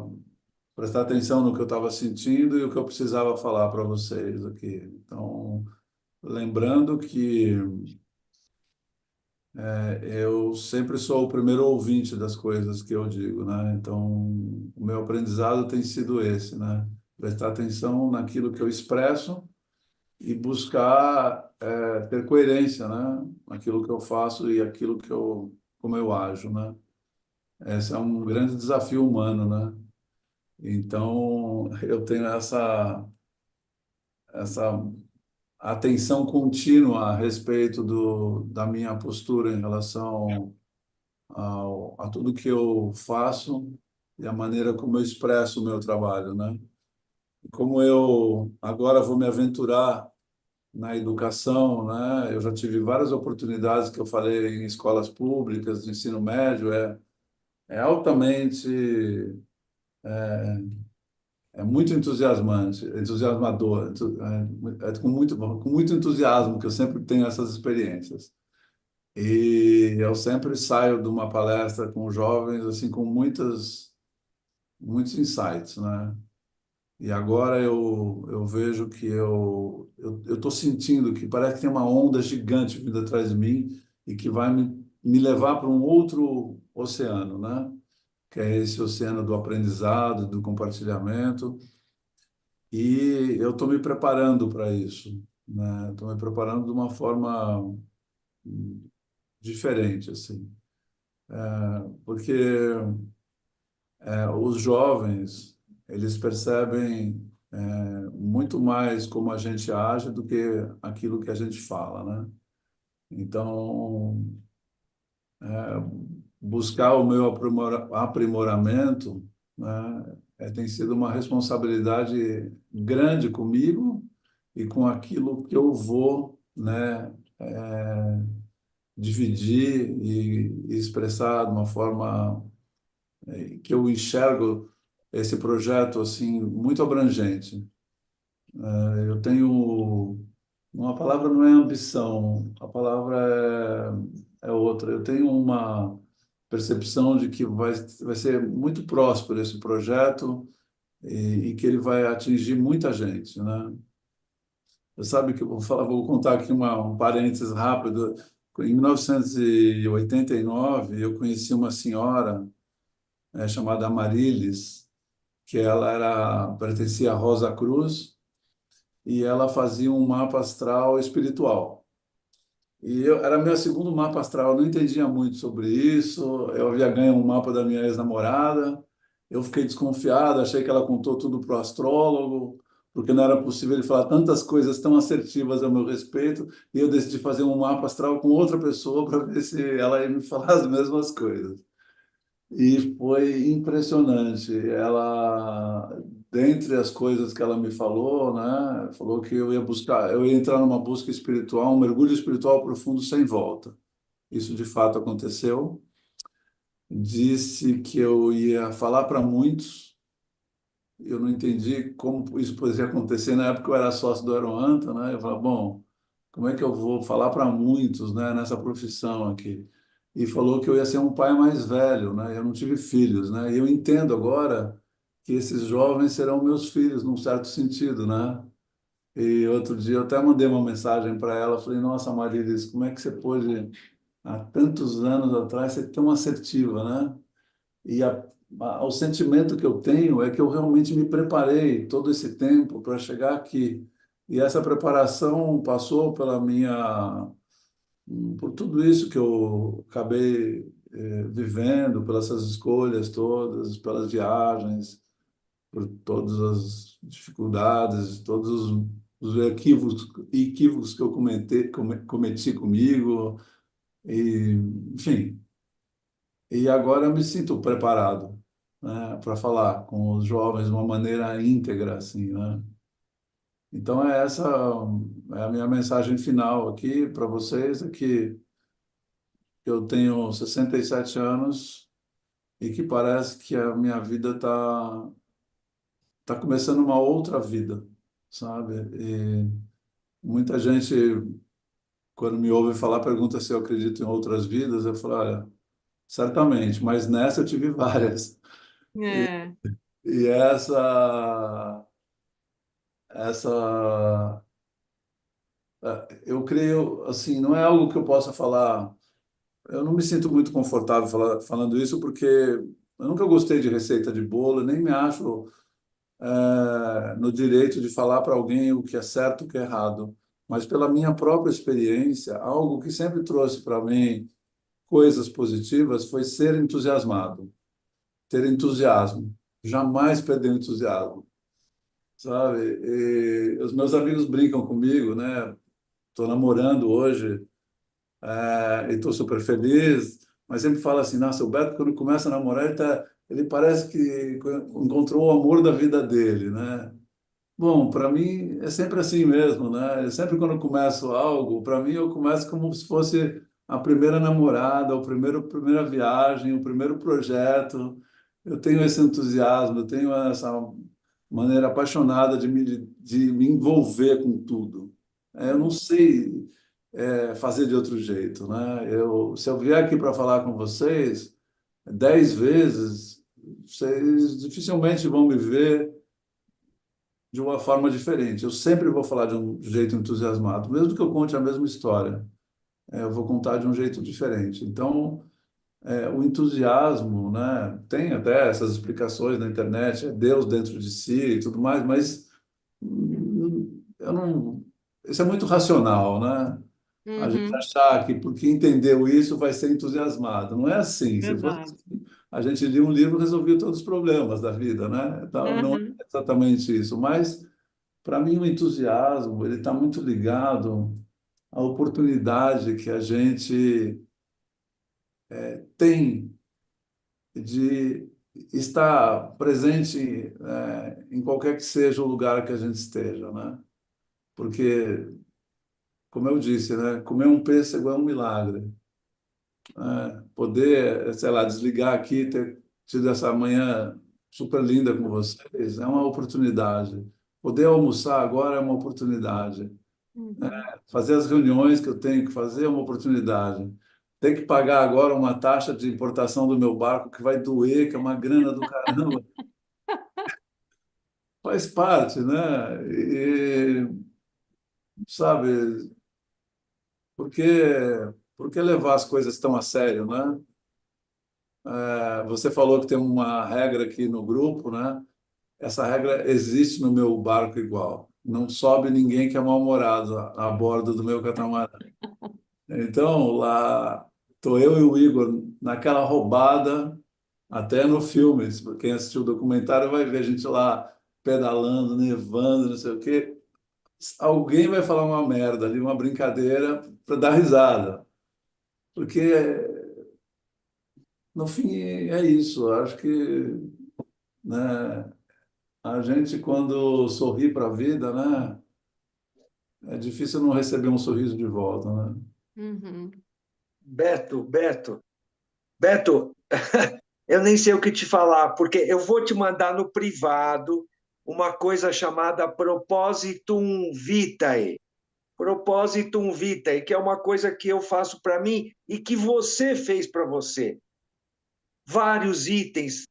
prestar atenção no que eu estava sentindo e o que eu precisava falar para vocês aqui. Então, lembrando que eu sempre sou o primeiro ouvinte das coisas que eu digo, né? Então, o meu aprendizado tem sido esse, né? Prestar atenção naquilo que eu expresso e buscar ter coerência, né? Naquilo que eu faço e aquilo como eu ajo, né? Esse é um grande desafio humano, né? Então, eu tenho essa atenção contínua a respeito da minha postura em relação a tudo que eu faço e a maneira como eu expresso o meu trabalho, né? E como eu agora vou me aventurar na educação, né? Eu já tive várias oportunidades que eu falei em escolas públicas de ensino médio, é altamente, é muito entusiasmante, entusiasmador, é com muito entusiasmo que eu sempre tenho essas experiências. E eu sempre saio de uma palestra com jovens assim com muitos insights, né? E agora eu vejo que eu estou sentindo que parece que tem uma onda gigante vindo atrás de mim e que vai me levar para um outro oceano, né? Que é esse oceano do aprendizado, do compartilhamento. E eu estou me preparando para isso, né? Estou me preparando de uma forma diferente, assim. Porque os jovens, eles percebem muito mais como a gente age do que aquilo que a gente fala, né? Então, buscar o meu aprimoramento, né, tem sido uma responsabilidade grande comigo e com aquilo que eu vou, né, dividir e expressar de uma forma que eu enxergo esse projeto assim muito abrangente. Eu tenho uma palavra não é ambição, a palavra é outra. Eu tenho uma percepção de que vai ser muito próspero esse projeto e que ele vai atingir muita gente, né? Você sabe que eu vou falar, vou contar aqui um parênteses rápido. Em 1989, eu conheci uma senhora chamada Amarilis, que ela pertencia à Rosa Cruz e ela fazia um mapa astral espiritual. Era meu segundo mapa astral, eu não entendia muito sobre isso. Eu havia ganho um mapa da minha ex-namorada. Eu fiquei desconfiado, achei que ela contou tudo para o astrólogo, porque não era possível ele falar tantas coisas tão assertivas a meu respeito. E eu decidi fazer um mapa astral com outra pessoa para ver se ela ia me falar as mesmas coisas. E foi impressionante. Ela, dentre as coisas que ela me falou, né, falou que eu ia entrar numa busca espiritual, um mergulho espiritual profundo sem volta. Isso de fato aconteceu. Disse que eu ia falar para muitos. Eu não entendi como isso poderia acontecer. Na época eu era sócio do Aeroanta, né? Eu falava, bom, como é que eu vou falar para muitos, né, nessa profissão aqui? E falou que eu ia ser um pai mais velho, né? Eu não tive filhos, né? E eu entendo agora que esses jovens serão meus filhos, num certo sentido, né? E outro dia eu até mandei uma mensagem para ela, falei, nossa, Marilis, como é que você pôde, há tantos anos atrás, ser tão assertiva, né? E o sentimento que eu tenho é que eu realmente me preparei todo esse tempo para chegar aqui. E essa preparação passou por tudo isso que eu acabei vivendo, pelas essas escolhas todas, pelas viagens, por todas as dificuldades, todos os equívocos que eu cometi comigo, e, enfim. E agora eu me sinto preparado, né, para falar com os jovens de uma maneira íntegra, assim, né? Então é a minha mensagem final aqui para vocês, é que eu tenho 67 anos e que parece que a minha vida tá começando uma outra vida, sabe? E muita gente, quando me ouve falar, pergunta se eu acredito em outras vidas. Eu falo, olha, certamente, mas nessa eu tive várias. E, É. e essa, eu creio, assim, não é algo que eu possa falar. Eu não me sinto muito confortável falando isso, porque eu nunca gostei de receita de bolo, nem me acho no direito de falar para alguém o que é certo e o que é errado. Mas pela minha própria experiência, algo que sempre trouxe para mim coisas positivas foi ser entusiasmado, ter entusiasmo, jamais perder o entusiasmo, sabe? E os meus amigos brincam comigo, né? Estou namorando hoje, e estou super feliz, mas sempre fala assim, nossa, o Beto, quando começa a namorar, ele parece que encontrou o amor da vida dele, né? Bom, para mim é sempre assim mesmo, né? Eu sempre quando eu começo algo, para mim eu começo como se fosse a primeira namorada, primeira viagem, o primeiro projeto. Eu tenho esse entusiasmo, eu tenho essa maneira apaixonada de me envolver com tudo. Eu não sei fazer de outro jeito, né? Se eu vier aqui para falar com vocês 10 vezes, vocês dificilmente vão me ver de uma forma diferente. Eu sempre vou falar de um jeito entusiasmado, mesmo que eu conte a mesma história. Eu vou contar de um jeito diferente. Então, o entusiasmo, né? Tem até essas explicações na internet, é Deus dentro de si e tudo mais, mas eu não. Isso é muito racional, né? A gente Uhum. achar que porque entendeu isso vai ser entusiasmado. Não é assim. Se fosse Verdade. assim, a gente lia um livro e resolvia todos os problemas da vida, né? Então, não é Uhum. exatamente isso. Mas, para mim, o entusiasmo ele está muito ligado à oportunidade que a gente tem de estar presente em qualquer que seja o lugar que a gente esteja, né? porque, como eu disse, né, comer um pêssego é um milagre. Poder, sei lá, desligar aqui, ter tido essa manhã super linda com vocês, é uma oportunidade. Poder almoçar agora é uma oportunidade. Uhum. Fazer as reuniões que eu tenho que fazer é uma oportunidade. Ter que pagar agora uma taxa de importação do meu barco que vai doer, que é uma grana do caramba, faz parte, né? E, sabe, por que, por que levar as coisas tão a sério, né? Você falou que tem uma regra aqui no grupo, né? Essa regra existe no meu barco igual. Não sobe ninguém que é mal-humorado a bordo do meu catamarã. Então, lá estou eu e o Igor naquela roubada, até no filme. Quem assistiu o documentário vai ver a gente lá pedalando, nevando, não sei o quê. Alguém vai falar uma merda ali, uma brincadeira para dar risada. Porque, no fim, é isso. Eu acho que, né, a gente, quando sorri para a vida, né, é difícil não receber um sorriso de volta, né? Uhum. Beto, eu nem sei o que te falar, porque eu vou te mandar no privado uma coisa chamada Propositum Vitae. Propositum Vitae, que é uma coisa que eu faço para mim e que você fez para você. Vários itens,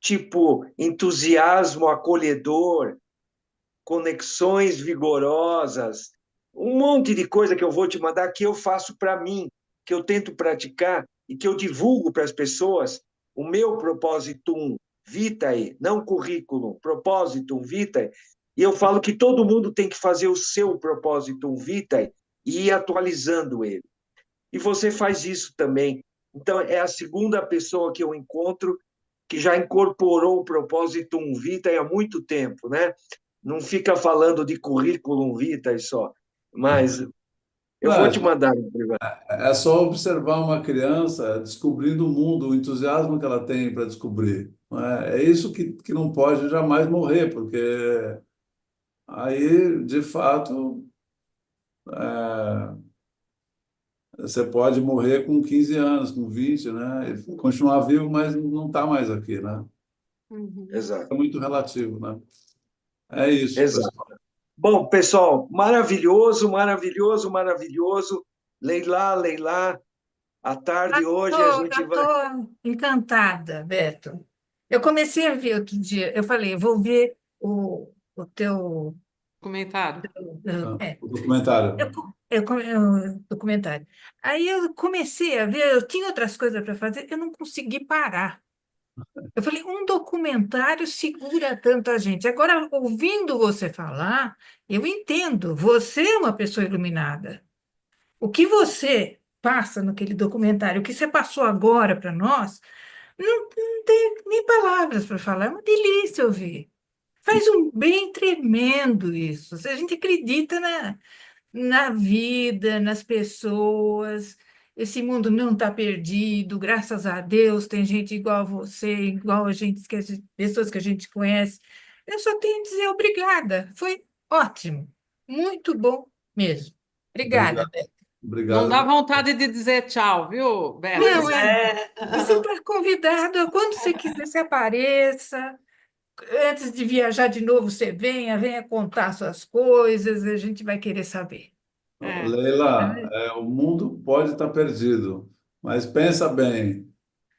tipo entusiasmo acolhedor, conexões vigorosas, um monte de coisa que eu vou te mandar que eu faço para mim, que eu tento praticar e que eu divulgo para as pessoas. O meu Propositum Vitae, não currículo, Propositum Vitae, e eu falo que todo mundo tem que fazer o seu Propositum Vitae e ir atualizando ele. E você faz isso também. Então, é a segunda pessoa que eu encontro que já incorporou o Propositum Vitae há muito tempo, né? Não fica falando de currículo vitae só, mas eu Não, vou te mandar no privado. é só observar uma criança descobrindo o mundo, o entusiasmo que ela tem para descobrir. Não é? É isso que não pode jamais morrer, porque aí, de fato, é, você pode morrer com 15 anos, com 20, né? E continuar vivo, mas não está mais aqui, né? Uhum. Exato, É muito relativo, né? É isso, exato. pessoal. Bom, pessoal, maravilhoso, maravilhoso, maravilhoso. Leilá, à tarde hoje a gente Eu vai. estou encantada, Beto. Eu comecei a ver outro dia, eu falei, eu vou ver o teu. Comentário. É, O documentário. documentário. Aí eu comecei a ver, eu tinha outras coisas para fazer, eu não consegui parar. Eu falei, um documentário segura tanta gente. Agora, ouvindo você falar, eu entendo, você é uma pessoa iluminada. O que você passa naquele documentário, o que você passou agora para nós, não tem nem palavras para falar, é uma delícia ouvir. Faz um bem tremendo isso. Se a gente acredita na vida, nas pessoas. Esse mundo não está perdido, graças a Deus, tem gente igual a você, igual a gente, pessoas que a gente conhece. Eu só tenho a dizer obrigada. Foi ótimo, muito bom mesmo. Obrigada, Obrigado. Beto. Não dá Obrigado. vontade de dizer tchau, viu, Beto? Pois Não, é. você está convidado, quando você quiser, você apareça. Antes de viajar de novo, você venha contar suas coisas, a gente vai querer saber. É. Leila, o mundo pode estar perdido, mas pensa bem,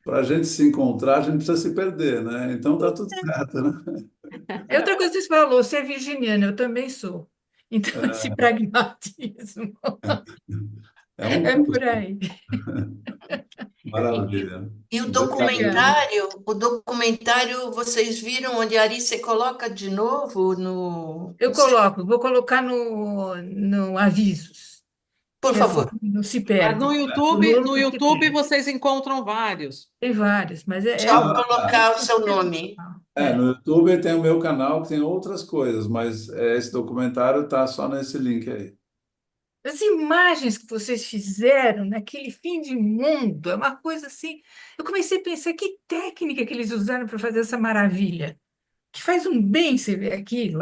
para a gente se encontrar, a gente precisa se perder, né? Então tá tudo certo, né? É outra coisa que você falou, você é virginiana, eu também sou. Então, esse pragmatismo É um é por curso. aí. Maravilha. E Obrigado. o documentário, vocês viram onde a Ari coloca de novo no. Eu vou colocar no avisos, Por que assim favor. não se Mas perde. no O YouTube, nome no você YouTube tem. vocês encontram vários. Tem vários, mas Só colocar o seu nome. No YouTube tem o meu canal que tem outras coisas, mas esse documentário tá só nesse link aí. As imagens que vocês fizeram naquele fim de mundo, é uma coisa assim. Eu comecei a pensar que técnica que eles usaram para fazer essa maravilha. que faz um bem você ver aquilo.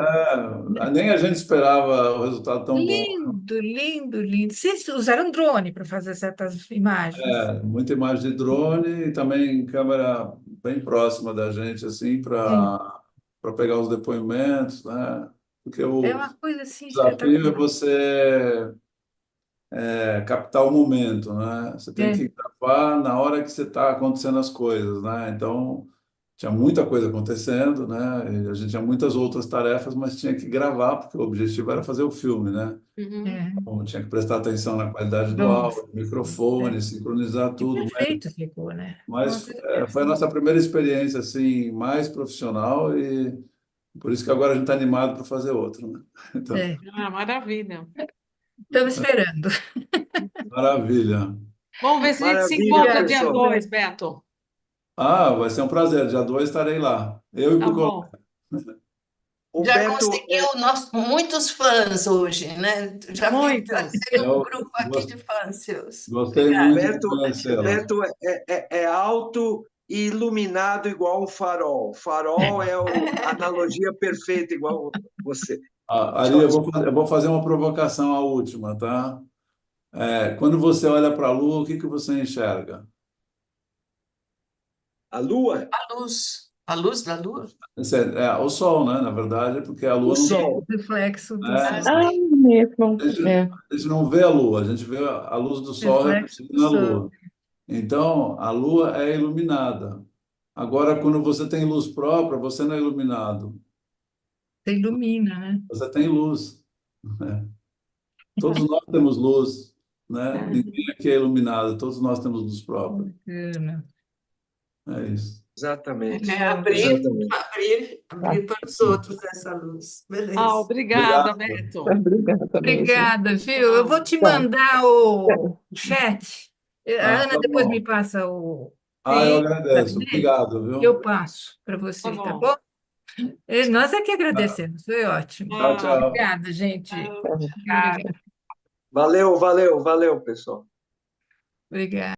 Nem a gente esperava o resultado tão bom. Lindo, lindo, lindo. Vocês usaram drone para fazer certas imagens. Muita imagem de drone e também câmera bem próxima da gente, assim, Sim. para pegar os depoimentos, né? Porque É o uma coisa assim desafio é espetacular. você captar o momento, né? Você tem É, que gravar na hora que você está acontecendo as coisas, né? Então, tinha muita coisa acontecendo, né? E a gente tinha muitas outras tarefas, mas tinha que gravar, porque o objetivo era fazer o filme, né? Uhum. é. Então, tinha que prestar atenção na qualidade do Nossa, áudio, microfone, é. sincronizar E tudo, perfeito ficou, né? mas Nossa, foi a nossa primeira experiência assim mais profissional e por isso que agora a gente está animado para fazer outro, né? Então, é. Maravilha. Estamos esperando. maravilha. Vamos ver se a gente se Maravilha, encontra Obrigada, dia pessoal. 2, Silvia. Beto. Vai ser um prazer. Dia 2 estarei lá. Eu e o Tá Cuco. bom. O Já Beto, conseguiu muitos fãs hoje, né? Já vi, já Muitos. tem um Eu grupo aqui de fãs seus. gostei Obrigada. muito de Beto, conhecê-la. Beto é alto e iluminado igual um farol. Farol é a analogia perfeita, igual você. Ari, Tchau, eu vou fazer uma provocação à última, tá? Quando você olha para a Lua, o que que você enxerga? a lua, A luz da lua? O Sol, né? Na verdade, porque a o Lua não tem, O sol. reflexo do né? Ah, sol. Ah, sim. mesmo. É. A gente não vê a Lua, a gente vê a luz do Sol Reflexo refletida do na sol. Lua. Então, a Lua é iluminada. Agora, quando você tem luz própria, você não é iluminado, Você ilumina, né? você tem luz, né? Todos nós temos luz, né? Ninguém aqui é iluminado, todos nós temos luz própria. Bacana. É isso. Exatamente. Abrir, Exatamente. Tá. abrir para os outros essa luz. Beleza. Obrigada, Obrigado. Beto. Obrigada mesmo. Obrigada, viu? Eu vou te Tá. mandar o chat. A Ana Tá depois me bom. passa o Eu link, sabe agradeço. dele? Obrigado, Eu viu? passo para Tá você, tá bom. bom? E nós é que agradecemos, foi ótimo. Tchau, Ah, tchau. Obrigada, gente. ah, Tá. obrigada. Obrigada. Valeu, valeu, valeu, pessoal. Obrigada.